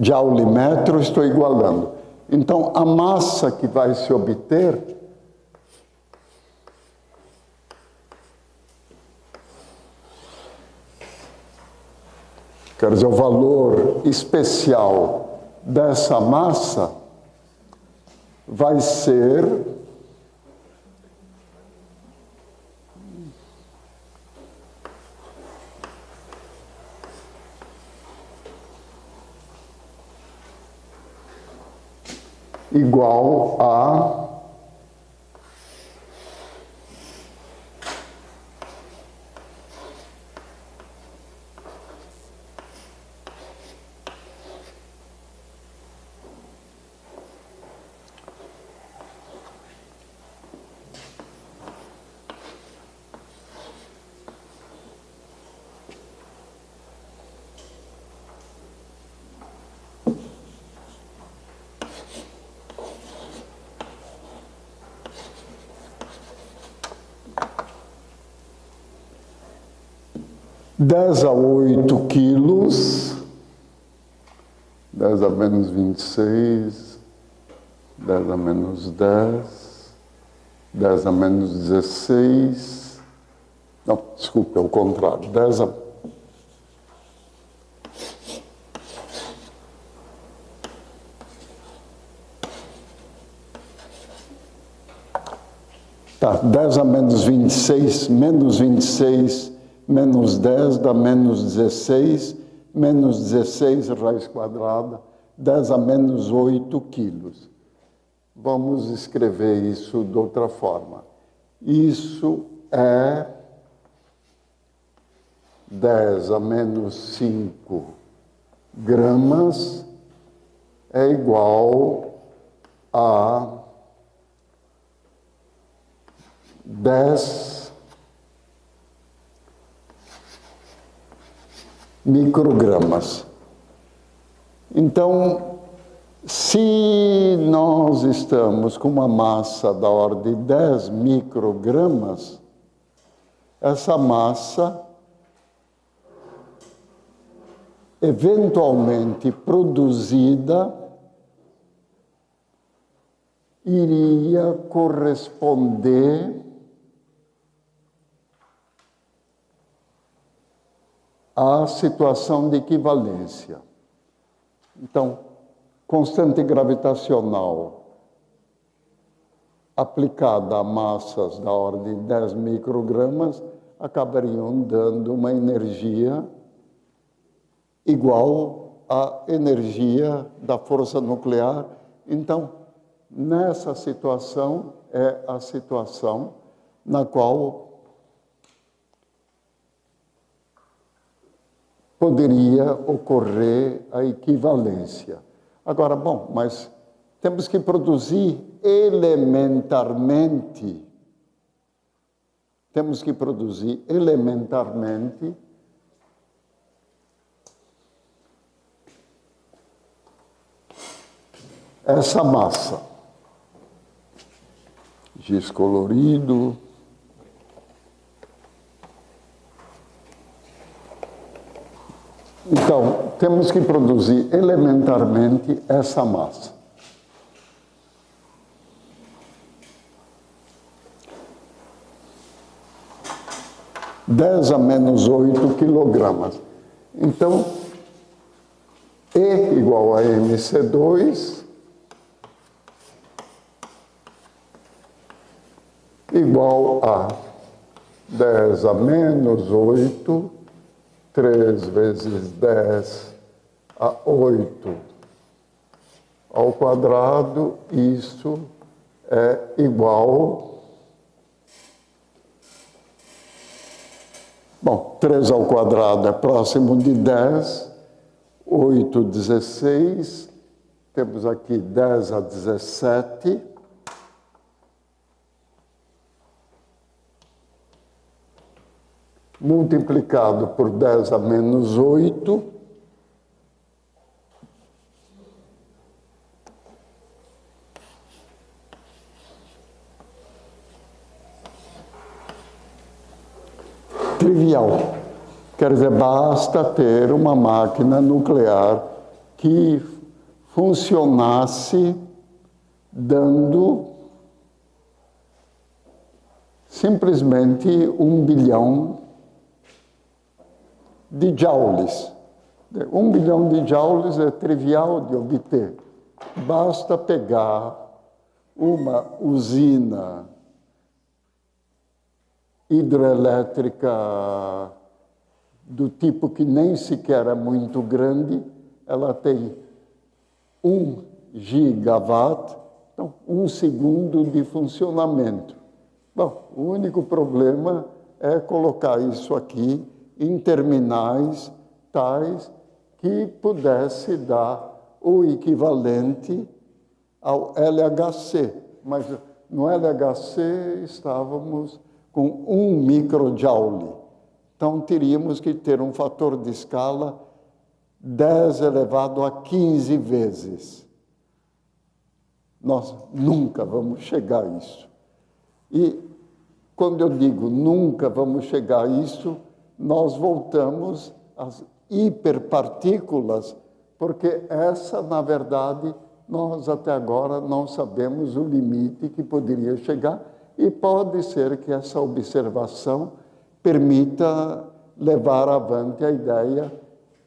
B: Joule metro estou igualando. Então, a massa que vai se obter quer dizer, o valor especial dessa massa vai ser igual a dez a 8 quilos, 10 a menos 26, 10 a menos 10, 10 a menos 16, não, desculpe, é o contrário, 10 a... Tá, 10 a menos 26, menos 26, menos 10 dá menos 16, menos 16 raiz quadrada, 10 a menos 8 quilos. Vamos escrever isso de outra forma. Isso é 10 a menos 5 gramas é igual a 10 microgramas. Então, se nós estamos com uma massa da ordem de 10 microgramas, essa massa eventualmente produzida iria corresponder à situação de equivalência. Então, constante gravitacional aplicada a massas da ordem de 10 microgramas acabariam dando uma energia igual à energia da força nuclear. Então, nessa situação é a situação na qual poderia ocorrer a equivalência. Agora, bom, mas temos que produzir elementarmente essa massa. Giz colorido. Então, temos que produzir elementarmente essa massa. (10⁻⁸ quilogramas. Então, E igual a mc2 igual a 10⁻⁸, 3 vezes 10 a 8 ao quadrado, isso é igual... Bom, 3 ao quadrado é próximo de 10, 8, 16, temos aqui 10 a 17, multiplicado por 10⁻⁸, trivial. Quer dizer, basta ter uma máquina nuclear que funcionasse dando simplesmente 1 bilhão de joules. 1 bilhão de joules é trivial de obter. Basta pegar uma usina hidrelétrica do tipo que nem sequer é muito grande, ela tem 1 gigawatt, então 1 segundo de funcionamento. Bom, o único problema é colocar isso aqui em terminais tais que pudesse dar o equivalente ao LHC. Mas no LHC estávamos com 1 microjoule. Então, teríamos que ter um fator de escala 10 elevado a 15 vezes. Nós nunca vamos chegar a isso. E, quando eu digo nunca vamos chegar a isso, nós voltamos às hiperpartículas, porque essa, na verdade, nós até agora não sabemos o limite que poderia chegar, e pode ser que essa observação permita levar avante a ideia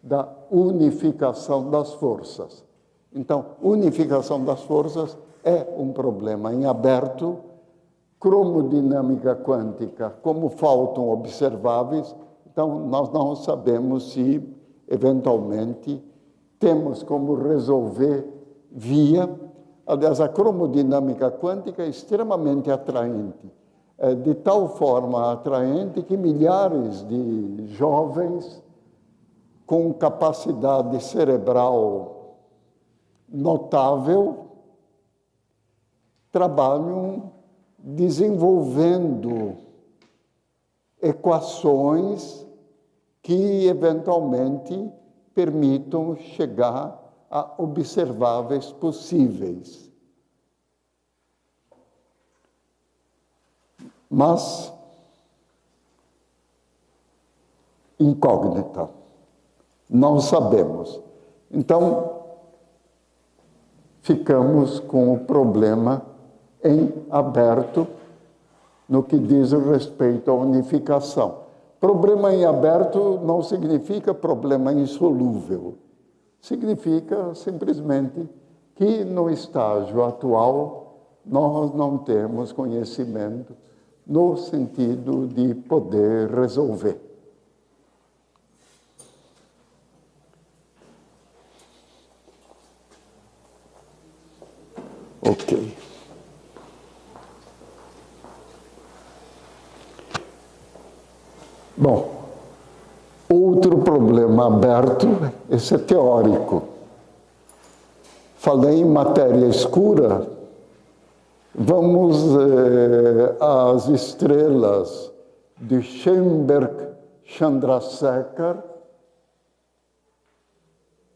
B: da unificação das forças. Então, unificação das forças é um problema em aberto. Cromodinâmica quântica, como faltam observáveis, então nós não sabemos se, eventualmente, temos como resolver via... Aliás, a cromodinâmica quântica é extremamente atraente, de tal forma atraente que milhares de jovens com capacidade cerebral notável trabalham desenvolvendo equações que, eventualmente, permitam chegar a observáveis possíveis. Mas, incógnita, não sabemos. Então, ficamos com o problema em aberto no que diz respeito à unificação. Problema em aberto não significa problema insolúvel. Significa simplesmente que no estágio atual nós não temos conhecimento no sentido de poder resolver. Ok. Bom, outro problema problema aberto, esse é teórico. Falei em matéria escura, vamos às estrelas de Schoenberg-Chandrasekhar,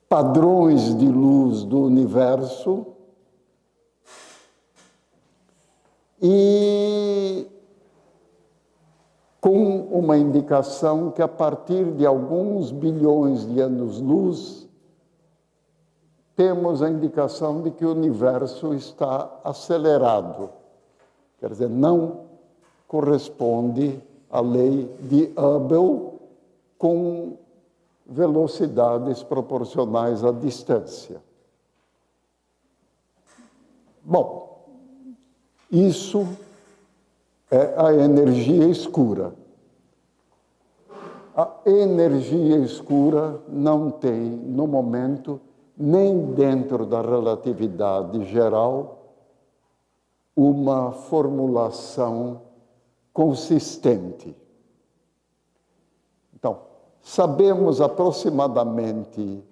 B: padrões de luz do universo, e com uma indicação que a partir de alguns bilhões de anos-luz, temos a indicação de que o universo está acelerado. Quer dizer, não corresponde à lei de Hubble com velocidades proporcionais à distância. Bom, isso é a energia escura. A energia escura não tem, no momento, nem dentro da relatividade geral, uma formulação consistente. Então, sabemos aproximadamente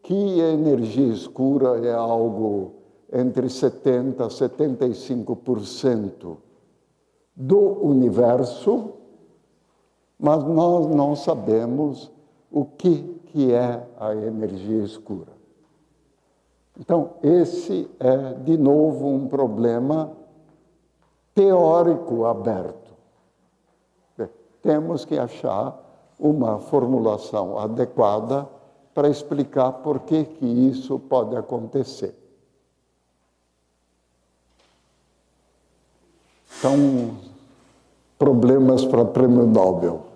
B: que a energia escura é algo entre 70% a 75% do universo, mas nós não sabemos o que é a energia escura. Então, esse é, de novo, um problema teórico aberto. Temos que achar uma formulação adequada para explicar por que isso pode acontecer. Então, problemas para Prêmio Nobel.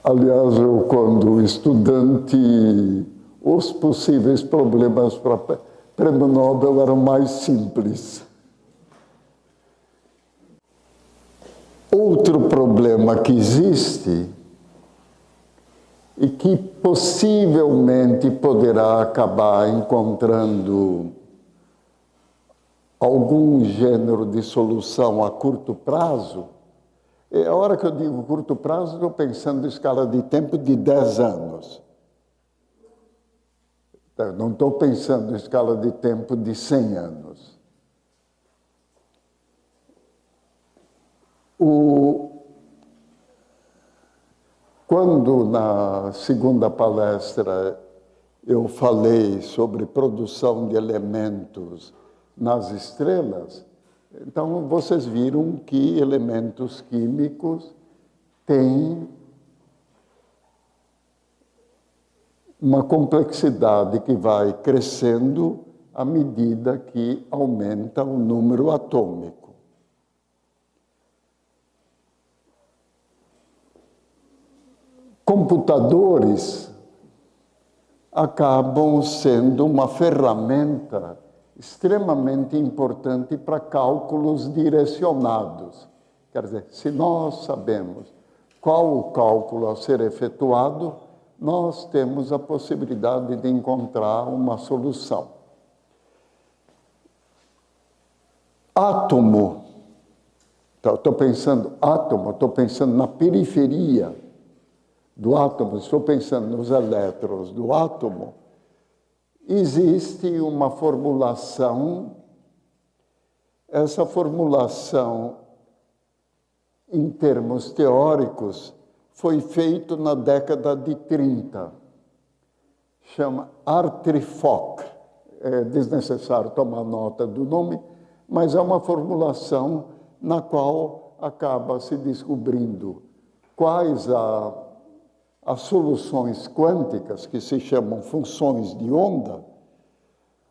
B: Aliás, eu, quando estudante, os possíveis problemas para Prêmio Nobel eram mais simples. Outro problema que existe e que possivelmente poderá acabar encontrando algum gênero de solução a curto prazo. A hora que eu digo curto prazo, estou pensando em escala de tempo de 10 anos. Não estou pensando em escala de tempo de 100 anos. Quando, na segunda palestra, eu falei sobre produção de elementos nas estrelas, então vocês viram que elementos químicos têm uma complexidade que vai crescendo à medida que aumenta o número atômico. Computadores acabam sendo uma ferramenta extremamente importante para cálculos direcionados. Quer dizer, se nós sabemos qual o cálculo a ser efetuado, nós temos a possibilidade de encontrar uma solução. Átomo, estou pensando átomo, estou pensando na periferia do átomo, estou pensando nos elétrons do átomo. Existe uma formulação, essa formulação, em termos teóricos, foi feita na década de 30. Chama Artre-Fock. É desnecessário tomar nota do nome, mas é uma formulação na qual acaba se descobrindo quais as soluções quânticas, que se chamam funções de onda,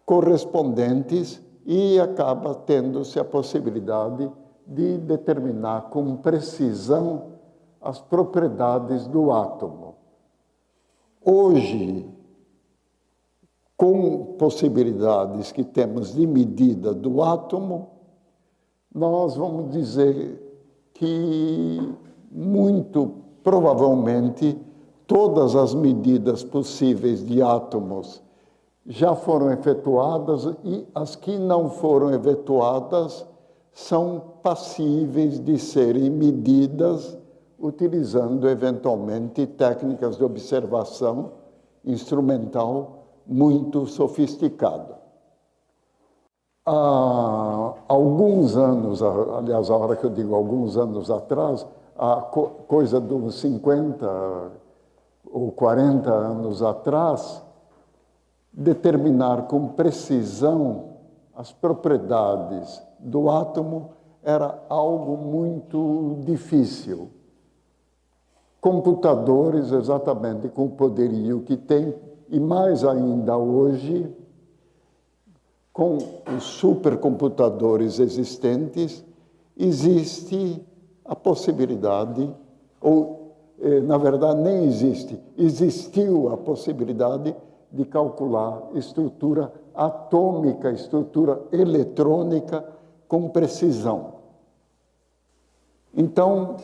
B: correspondentes, e acaba tendo-se a possibilidade de determinar com precisão as propriedades do átomo. Hoje, com possibilidades que temos de medida do átomo, nós vamos dizer que, muito provavelmente, todas as medidas possíveis de átomos já foram efetuadas, e as que não foram efetuadas são passíveis de serem medidas utilizando, eventualmente, técnicas de observação instrumental muito sofisticada. Há alguns anos, aliás, a hora que eu digo alguns anos atrás, há coisa de uns 50 ou 40 anos atrás, determinar com precisão as propriedades do átomo era algo muito difícil. Computadores, exatamente com o poderio que tem, e mais ainda hoje, com os supercomputadores existentes, existe a possibilidade, ou, na verdade, nem existe, existiu a possibilidade de calcular estrutura atômica, estrutura eletrônica com precisão. Então,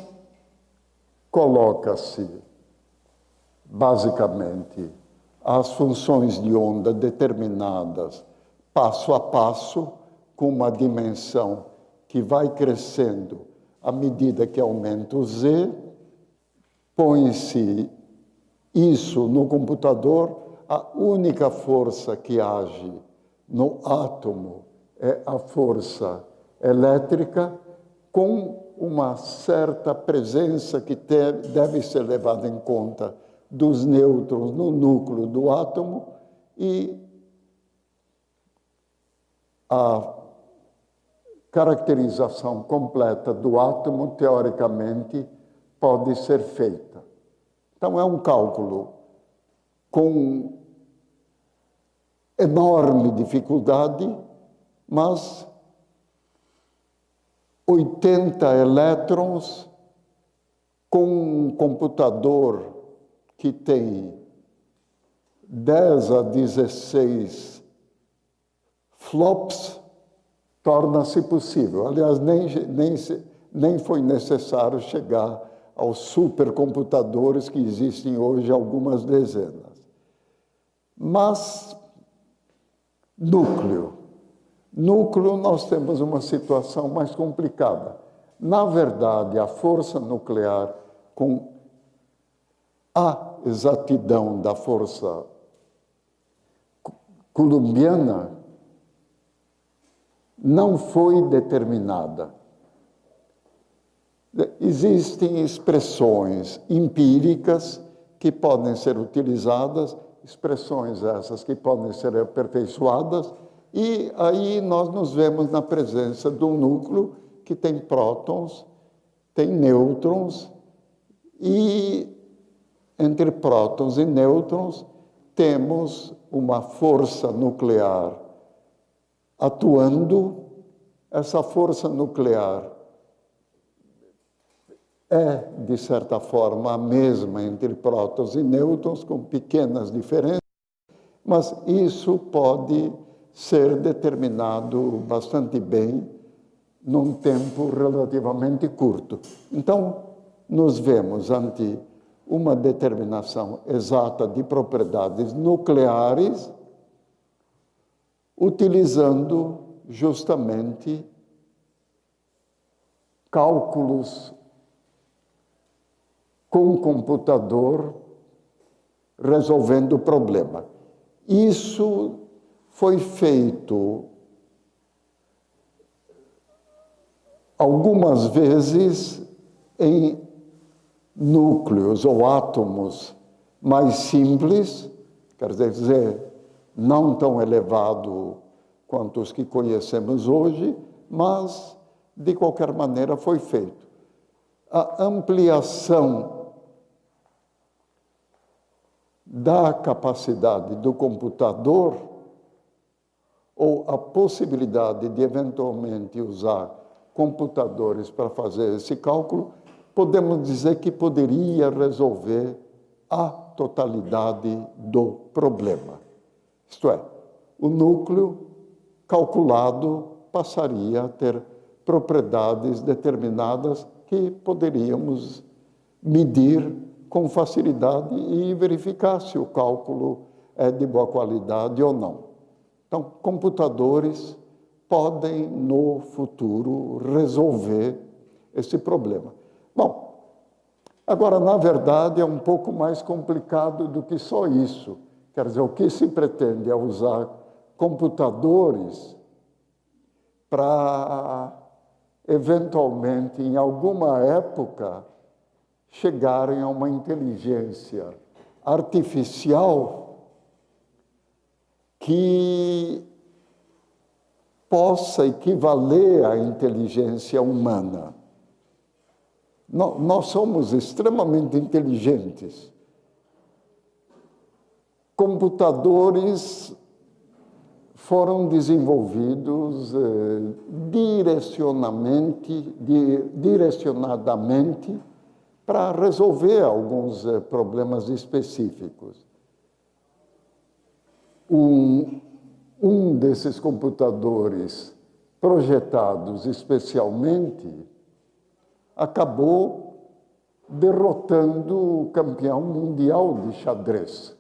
B: coloca-se, basicamente, as funções de onda determinadas passo a passo, com uma dimensão que vai crescendo à medida que aumenta o Z, põe-se isso no computador, a única força que age no átomo é a força elétrica, com uma certa presença que deve ser levada em conta dos nêutrons no núcleo do átomo, e a caracterização completa do átomo, teoricamente, pode ser feita. Então, é um cálculo com enorme dificuldade, mas 80 elétrons com um computador que tem 10 a 16 flops, torna-se possível. Aliás, nem foi necessário chegar aos supercomputadores que existem hoje, algumas dezenas. Mas, núcleo, nós temos uma situação mais complicada. Na verdade, a força nuclear, com a exatidão da força coulombiana, não foi determinada. Existem expressões empíricas que podem ser utilizadas, expressões essas que podem ser aperfeiçoadas, e aí nós nos vemos na presença de um núcleo que tem prótons, tem nêutrons, e entre prótons e nêutrons temos uma força nuclear atuando. Essa força nuclear é, de certa forma, a mesma entre prótons e nêutrons, com pequenas diferenças, mas isso pode ser determinado bastante bem num tempo relativamente curto. Então, nos vemos ante uma determinação exata de propriedades nucleares, utilizando justamente cálculos com computador, resolvendo o problema. Isso foi feito algumas vezes em núcleos ou átomos mais simples, quer dizer, não tão elevado quanto os que conhecemos hoje, mas, de qualquer maneira, foi feito. A ampliação da capacidade do computador, ou a possibilidade de, eventualmente, usar computadores para fazer esse cálculo, podemos dizer que poderia resolver a totalidade do problema. Isto é, o núcleo calculado passaria a ter propriedades determinadas que poderíamos medir com facilidade e verificar se o cálculo é de boa qualidade ou não. Então, computadores podem, no futuro, resolver esse problema. Bom, agora, na verdade, é um pouco mais complicado do que só isso. Quer dizer, o que se pretende é usar computadores para, eventualmente, em alguma época, chegarem a uma inteligência artificial que possa equivaler à inteligência humana. Nós somos extremamente inteligentes. Computadores foram desenvolvidos direcionadamente para resolver alguns problemas específicos. Um desses computadores projetados especialmente acabou derrotando o campeão mundial de xadrez.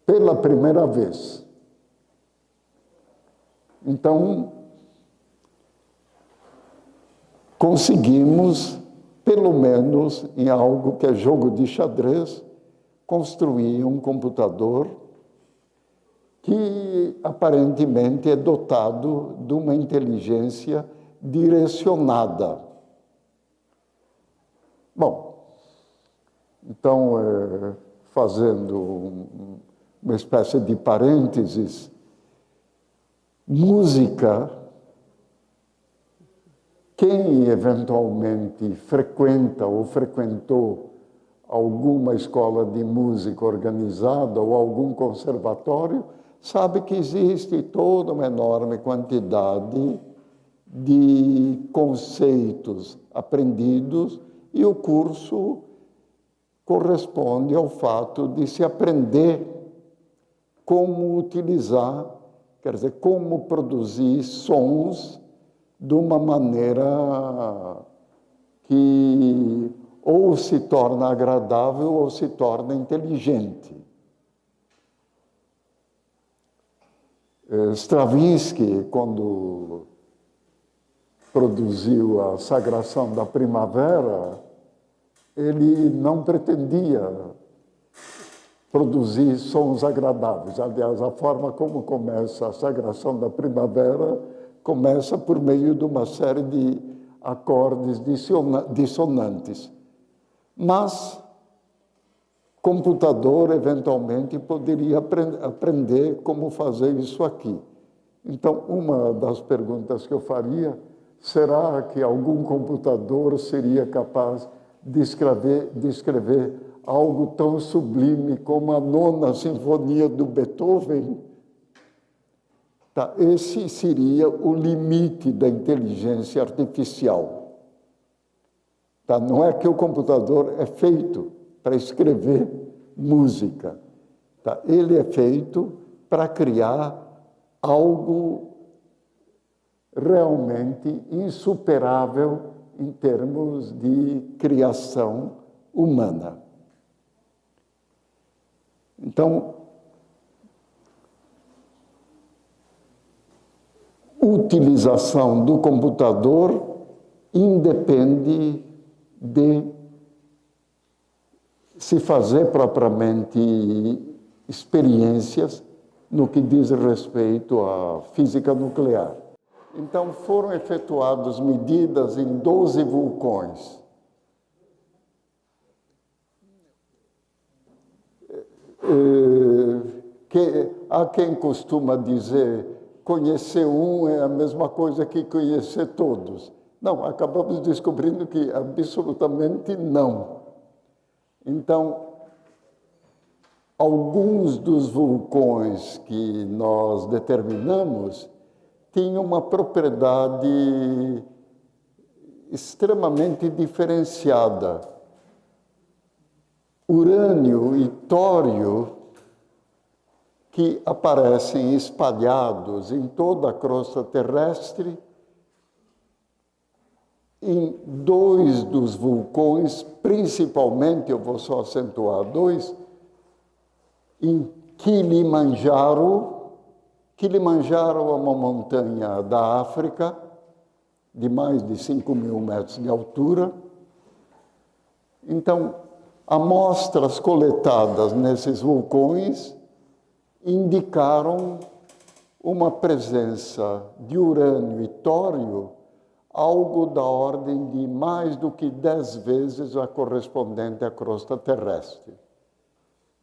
B: Pela primeira vez. Então, conseguimos, pelo menos em algo que é jogo de xadrez, construir um computador que aparentemente é dotado de uma inteligência direcionada. Bom, então, fazendo uma espécie de parênteses, música, quem eventualmente frequenta ou frequentou alguma escola de música organizada ou algum conservatório, sabe que existe toda uma enorme quantidade de conceitos aprendidos e o curso corresponde ao fato de se aprender como utilizar, quer dizer, como produzir sons de uma maneira que ou se torna agradável ou se torna inteligente. Stravinsky, quando produziu a Sagração da Primavera, ele não pretendia produzir sons agradáveis. Aliás, a forma como começa a Sagração da Primavera começa por meio de uma série de acordes dissonantes. Mas computador, eventualmente, poderia aprender como fazer isso aqui. Então, uma das perguntas que eu faria, será que algum computador seria capaz de escrever algo tão sublime como a Nona Sinfonia do Beethoven? Tá, esse seria o limite da inteligência artificial. Tá, não é que o computador é feito para escrever música. Tá, ele é feito para criar algo realmente insuperável em termos de criação humana. Então, utilização do computador independe de se fazer propriamente experiências no que diz respeito à física nuclear. Então, foram efetuadas medidas em 12 vulcões. Há quem costuma dizer conhecer um é a mesma coisa que conhecer todos. Não, acabamos descobrindo que absolutamente não. Então, alguns dos vulcões que nós determinamos tinham uma propriedade extremamente diferenciada. Urânio e tório, que aparecem espalhados em toda a crosta terrestre, em 2 dos vulcões, principalmente, eu vou só acentuar 2, em Kilimanjaro Kilimanjaro é uma montanha da África, de mais de 5.000 metros de altura. Então, amostras coletadas nesses vulcões indicaram uma presença de urânio e tório, algo da ordem de mais do que 10 vezes a correspondente à crosta terrestre.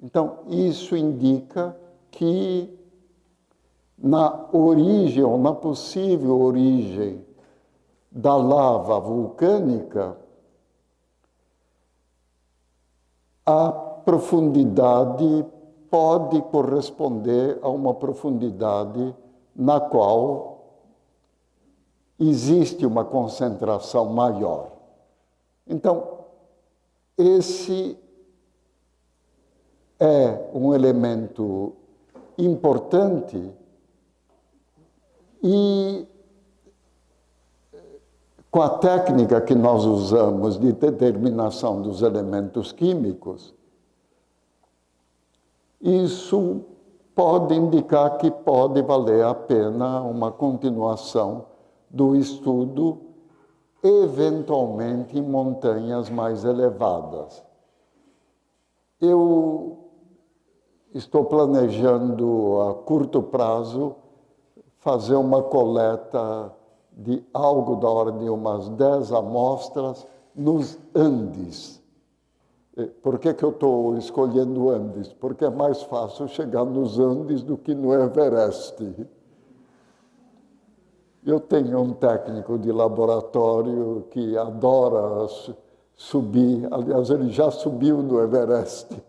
B: Então, isso indica que na origem, ou na possível origem da lava vulcânica, a profundidade pode corresponder a uma profundidade na qual existe uma concentração maior. Então, esse é um elemento importante e, com a técnica que nós usamos de determinação dos elementos químicos, isso pode indicar que pode valer a pena uma continuação do estudo, eventualmente em montanhas mais elevadas. Eu estou planejando a curto prazo fazer uma coleta de algo da ordem de umas 10 amostras nos Andes. Por que eu estou escolhendo Andes? Porque é mais fácil chegar nos Andes do que no Everest. Eu tenho um técnico de laboratório que adora subir, aliás, ele já subiu no Everest,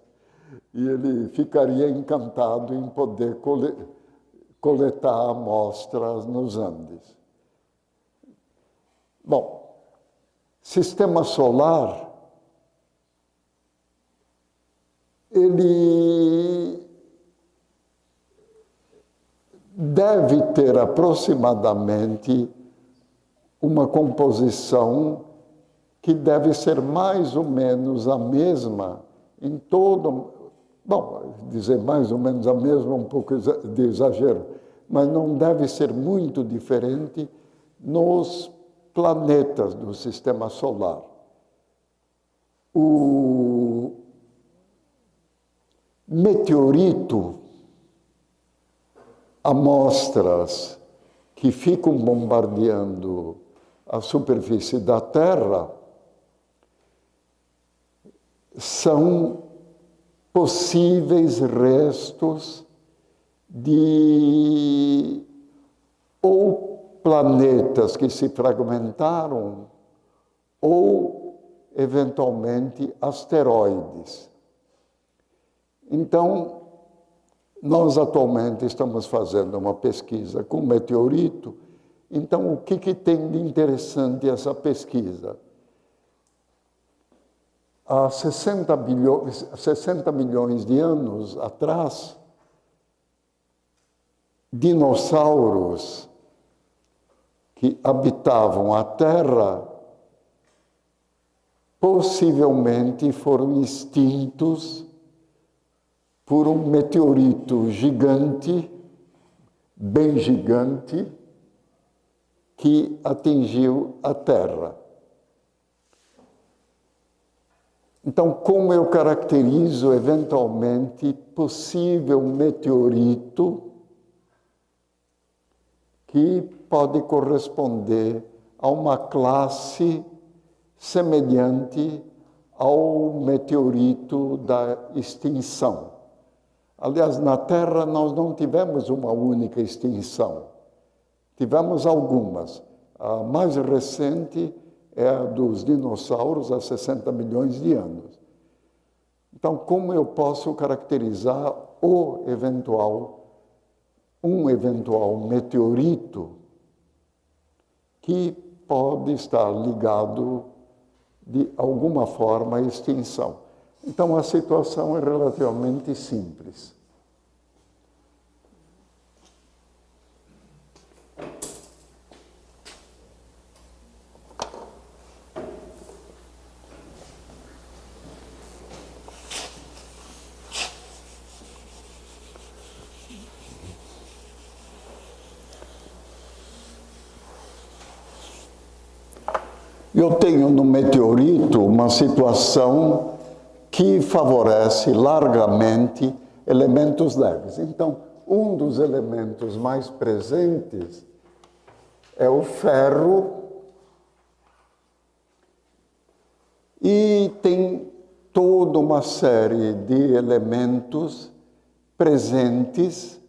B: e ele ficaria encantado em poder coletar amostras nos Andes. Bom, sistema solar, ele deve ter aproximadamente uma composição que deve ser mais ou menos a mesma em todo... Bom, dizer mais ou menos a mesma é um pouco de exagero, mas não deve ser muito diferente nos planetas do sistema solar. O meteorito, amostras que ficam bombardeando a superfície da Terra, são possíveis restos de ou planetas que se fragmentaram ou, eventualmente, asteroides. Então, nós atualmente estamos fazendo uma pesquisa com meteorito. Então, o que tem de interessante essa pesquisa? Há 60 milhões de anos atrás, dinossauros que habitavam a Terra possivelmente foram extintos por um meteorito gigante, bem gigante, que atingiu a Terra. Então, como eu caracterizo eventualmente possível meteorito que pode corresponder a uma classe semelhante ao meteorito da extinção? Aliás, na Terra nós não tivemos uma única extinção. Tivemos algumas. A mais recente é a dos dinossauros, há 60 milhões de anos. Então, como eu posso caracterizar um eventual meteorito que pode estar ligado de alguma forma à extinção? Então, a situação é relativamente simples. Eu tenho no meteorito uma situação que favorece largamente elementos leves. Então, um dos elementos mais presentes é o ferro, e tem toda uma série de elementos presentes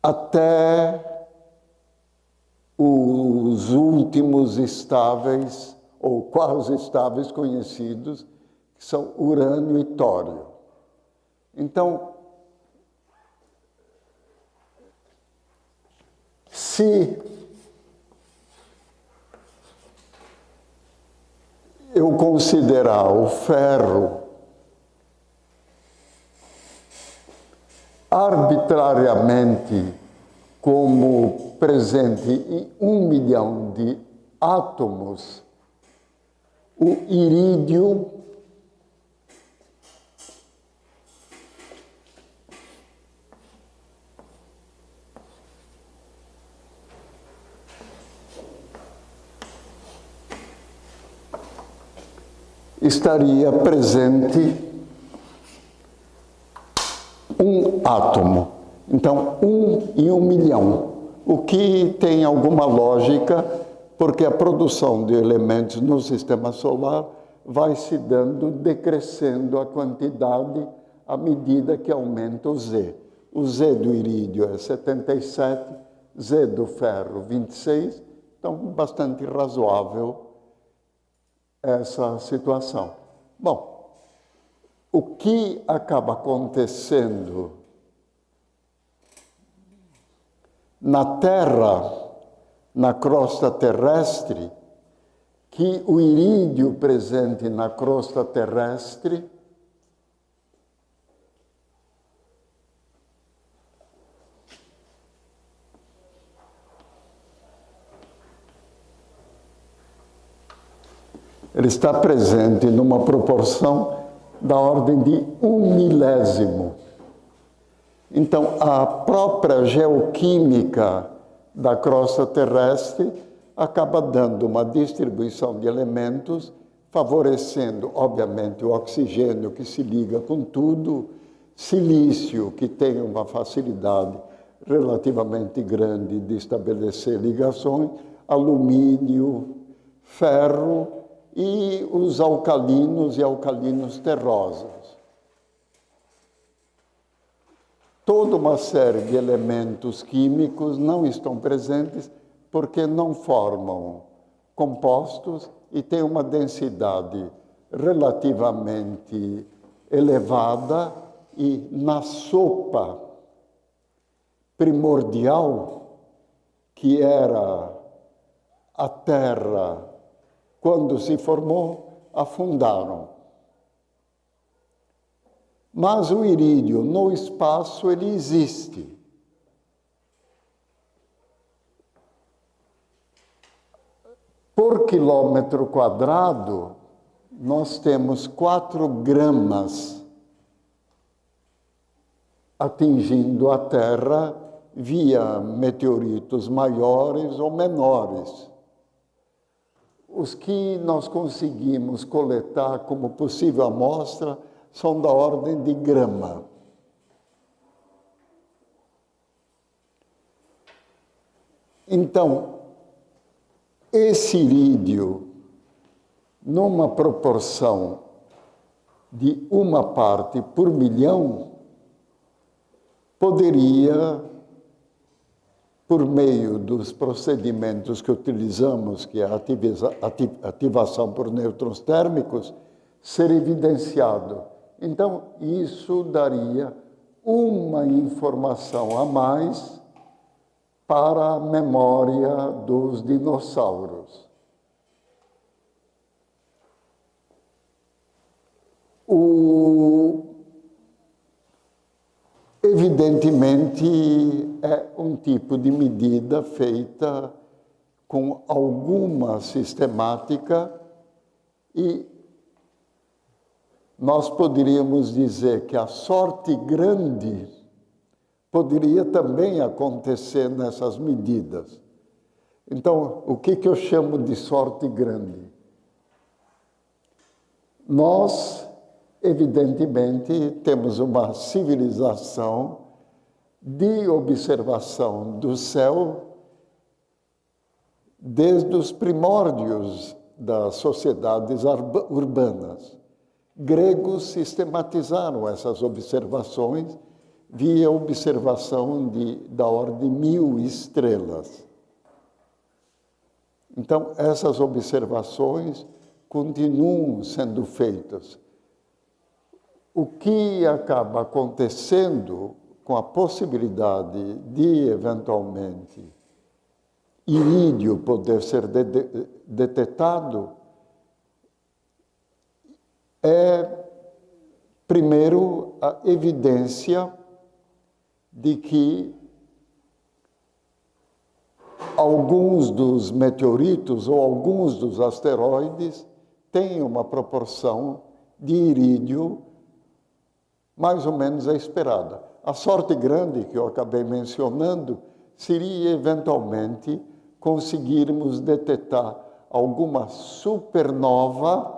B: até os últimos estáveis, ou quase estáveis conhecidos, que são urânio e tório. Então, se eu considerar o ferro arbitrariamente como presente em 1 milhão de átomos, o irídio estaria presente um átomo. Então, 1 em 1 milhão, o que tem alguma lógica, porque a produção de elementos no sistema solar vai se dando, decrescendo a quantidade à medida que aumenta o Z. O Z do irídio é 77, Z do ferro 26, então bastante razoável essa situação. Bom, o que acaba acontecendo na Terra, na crosta terrestre, que o irídio presente na crosta terrestre ele está presente numa proporção da ordem de 1 milésimo. Então, a própria geoquímica da crosta terrestre acaba dando uma distribuição de elementos, favorecendo, obviamente, o oxigênio, que se liga com tudo, silício, que tem uma facilidade relativamente grande de estabelecer ligações, alumínio, ferro e os alcalinos e alcalinos terrosos. Toda uma série de elementos químicos não estão presentes porque não formam compostos e têm uma densidade relativamente elevada, e na sopa primordial, que era a Terra, quando se formou, afundaram. Mas o irídio, no espaço, ele existe. Por quilômetro quadrado, nós temos 4 gramas atingindo a Terra via meteoritos maiores ou menores. Os que nós conseguimos coletar como possível amostra são da ordem de grama. Então, esse irídio, numa proporção de 1 parte por milhão, poderia, por meio dos procedimentos que utilizamos, que é a ativação por nêutrons térmicos, ser evidenciado. Então, isso daria uma informação a mais para a memória dos dinossauros. Evidentemente, é um tipo de medida feita com alguma sistemática, e nós poderíamos dizer que a sorte grande poderia também acontecer nessas medidas. Então, o que eu chamo de sorte grande? Nós, evidentemente, temos uma civilização de observação do céu desde os primórdios das sociedades urbanas. Gregos sistematizaram essas observações via observação da ordem de 1000 estrelas. Então, essas observações continuam sendo feitas. O que acaba acontecendo com a possibilidade de, eventualmente, irídio poder ser detectado é, primeiro, a evidência de que alguns dos meteoritos ou alguns dos asteroides têm uma proporção de irídio mais ou menos a esperada. A sorte grande que eu acabei mencionando seria, eventualmente, conseguirmos detectar alguma supernova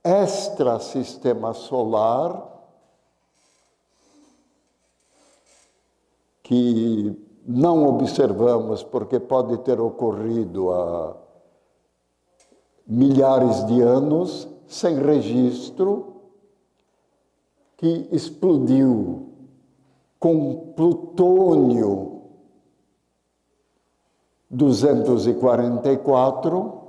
B: extra-sistema solar que não observamos porque pode ter ocorrido há milhares de anos, sem registro, que explodiu com plutônio 244,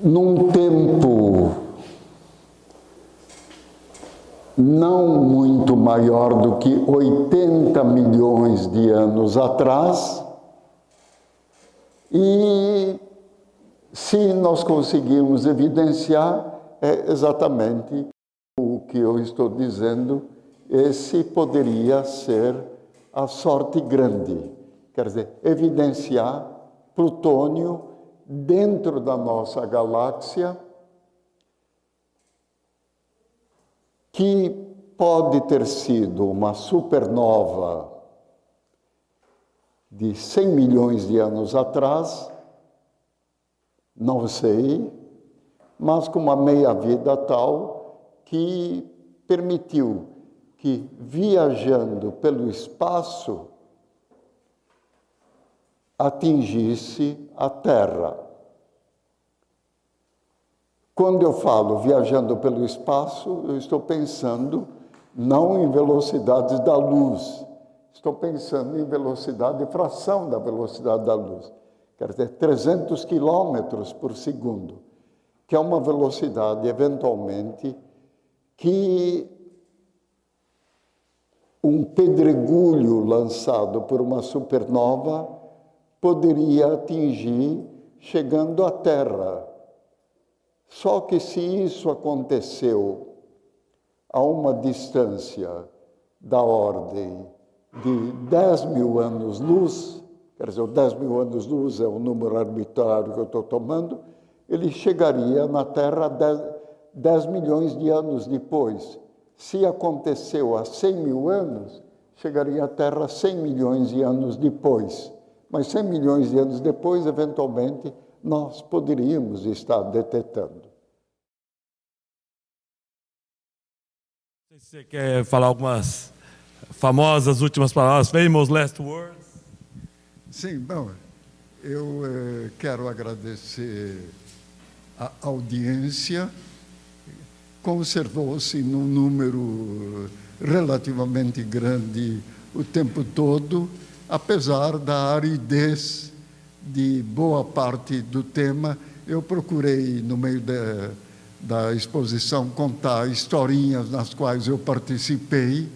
B: num tempo não muito maior do que 80 milhões de anos atrás, e se nós conseguirmos evidenciar, é exatamente o que eu estou dizendo, esse poderia ser a sorte grande, quer dizer, evidenciar plutônio dentro da nossa galáxia, que pode ter sido uma supernova de 100 milhões de anos atrás, não sei, mas com uma meia-vida tal que permitiu que, viajando pelo espaço, atingisse a Terra. Quando eu falo viajando pelo espaço, eu estou pensando não em velocidades da luz, estou pensando em velocidade, fração da velocidade da luz, quer dizer, 300 quilômetros por segundo, que é uma velocidade, eventualmente, que um pedregulho lançado por uma supernova poderia atingir chegando à Terra. Só que se isso aconteceu a uma distância da ordem de 10 mil anos-luz, quer dizer, 10 mil anos-luz é um número arbitrário que eu estou tomando, ele chegaria na Terra 10 milhões de anos depois. Se aconteceu há 100 mil anos, chegaria à Terra 100 milhões de anos depois. Mas 100 milhões de anos depois, eventualmente, nós poderíamos estar detectando.
A: Você quer falar algumas famosas últimas palavras, famous last words?
B: Sim, bom, eu quero agradecer a audiência. Conservou-se num número relativamente grande o tempo todo, apesar da aridez de boa parte do tema. Eu procurei, no meio da exposição, contar historinhas nas quais eu participei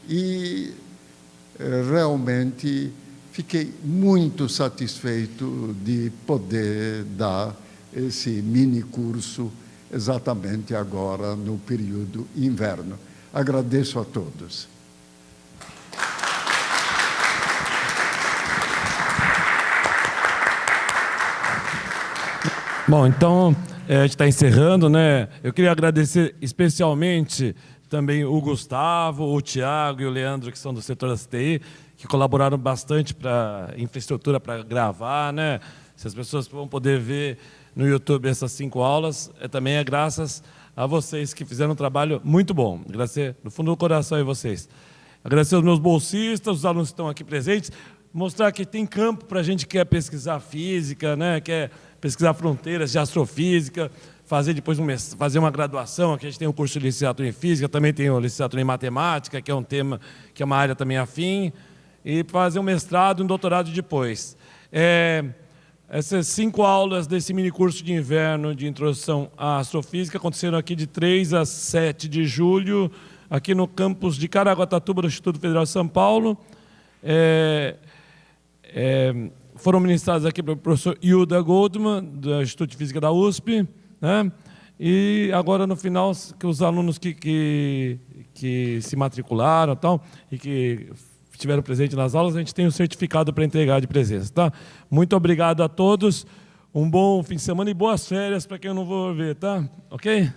B: e realmente fiquei muito satisfeito de poder dar esse mini curso exatamente agora no período inverno. Agradeço a todos.
A: Bom, então, a gente está encerrando, né? Eu queria agradecer especialmente também o Gustavo, o Tiago e o Leandro, que são do setor da CTI, que colaboraram bastante para infraestrutura para gravar, né? Se as pessoas vão poder ver no YouTube essas 5 aulas, também é graças a vocês que fizeram um trabalho muito bom. Agradecer do fundo do coração a vocês. Agradecer aos meus bolsistas, os alunos que estão aqui presentes, mostrar que tem campo para a gente que quer pesquisar física, né? Quer pesquisar fronteiras de astrofísica, fazer depois fazer uma graduação. Aqui a gente tem um curso de licenciatura em física, também tem o licenciatura em matemática, que é um tema, que é uma área também afim, e fazer um mestrado e um doutorado depois. Essas 5 aulas desse mini curso de inverno de introdução à astrofísica aconteceram aqui de 3 a 7 de julho, aqui no campus de Caraguatatuba, do Instituto Federal de São Paulo. Foram ministrados aqui pelo professor Hilda Goldman, do Instituto de Física da USP, né? E agora, no final, que os alunos que se matricularam e que estiveram presentes nas aulas, a gente tem um certificado para entregar de presença. Tá? Muito obrigado a todos, um bom fim de semana e boas férias para quem eu não vou ver, tá? Ok?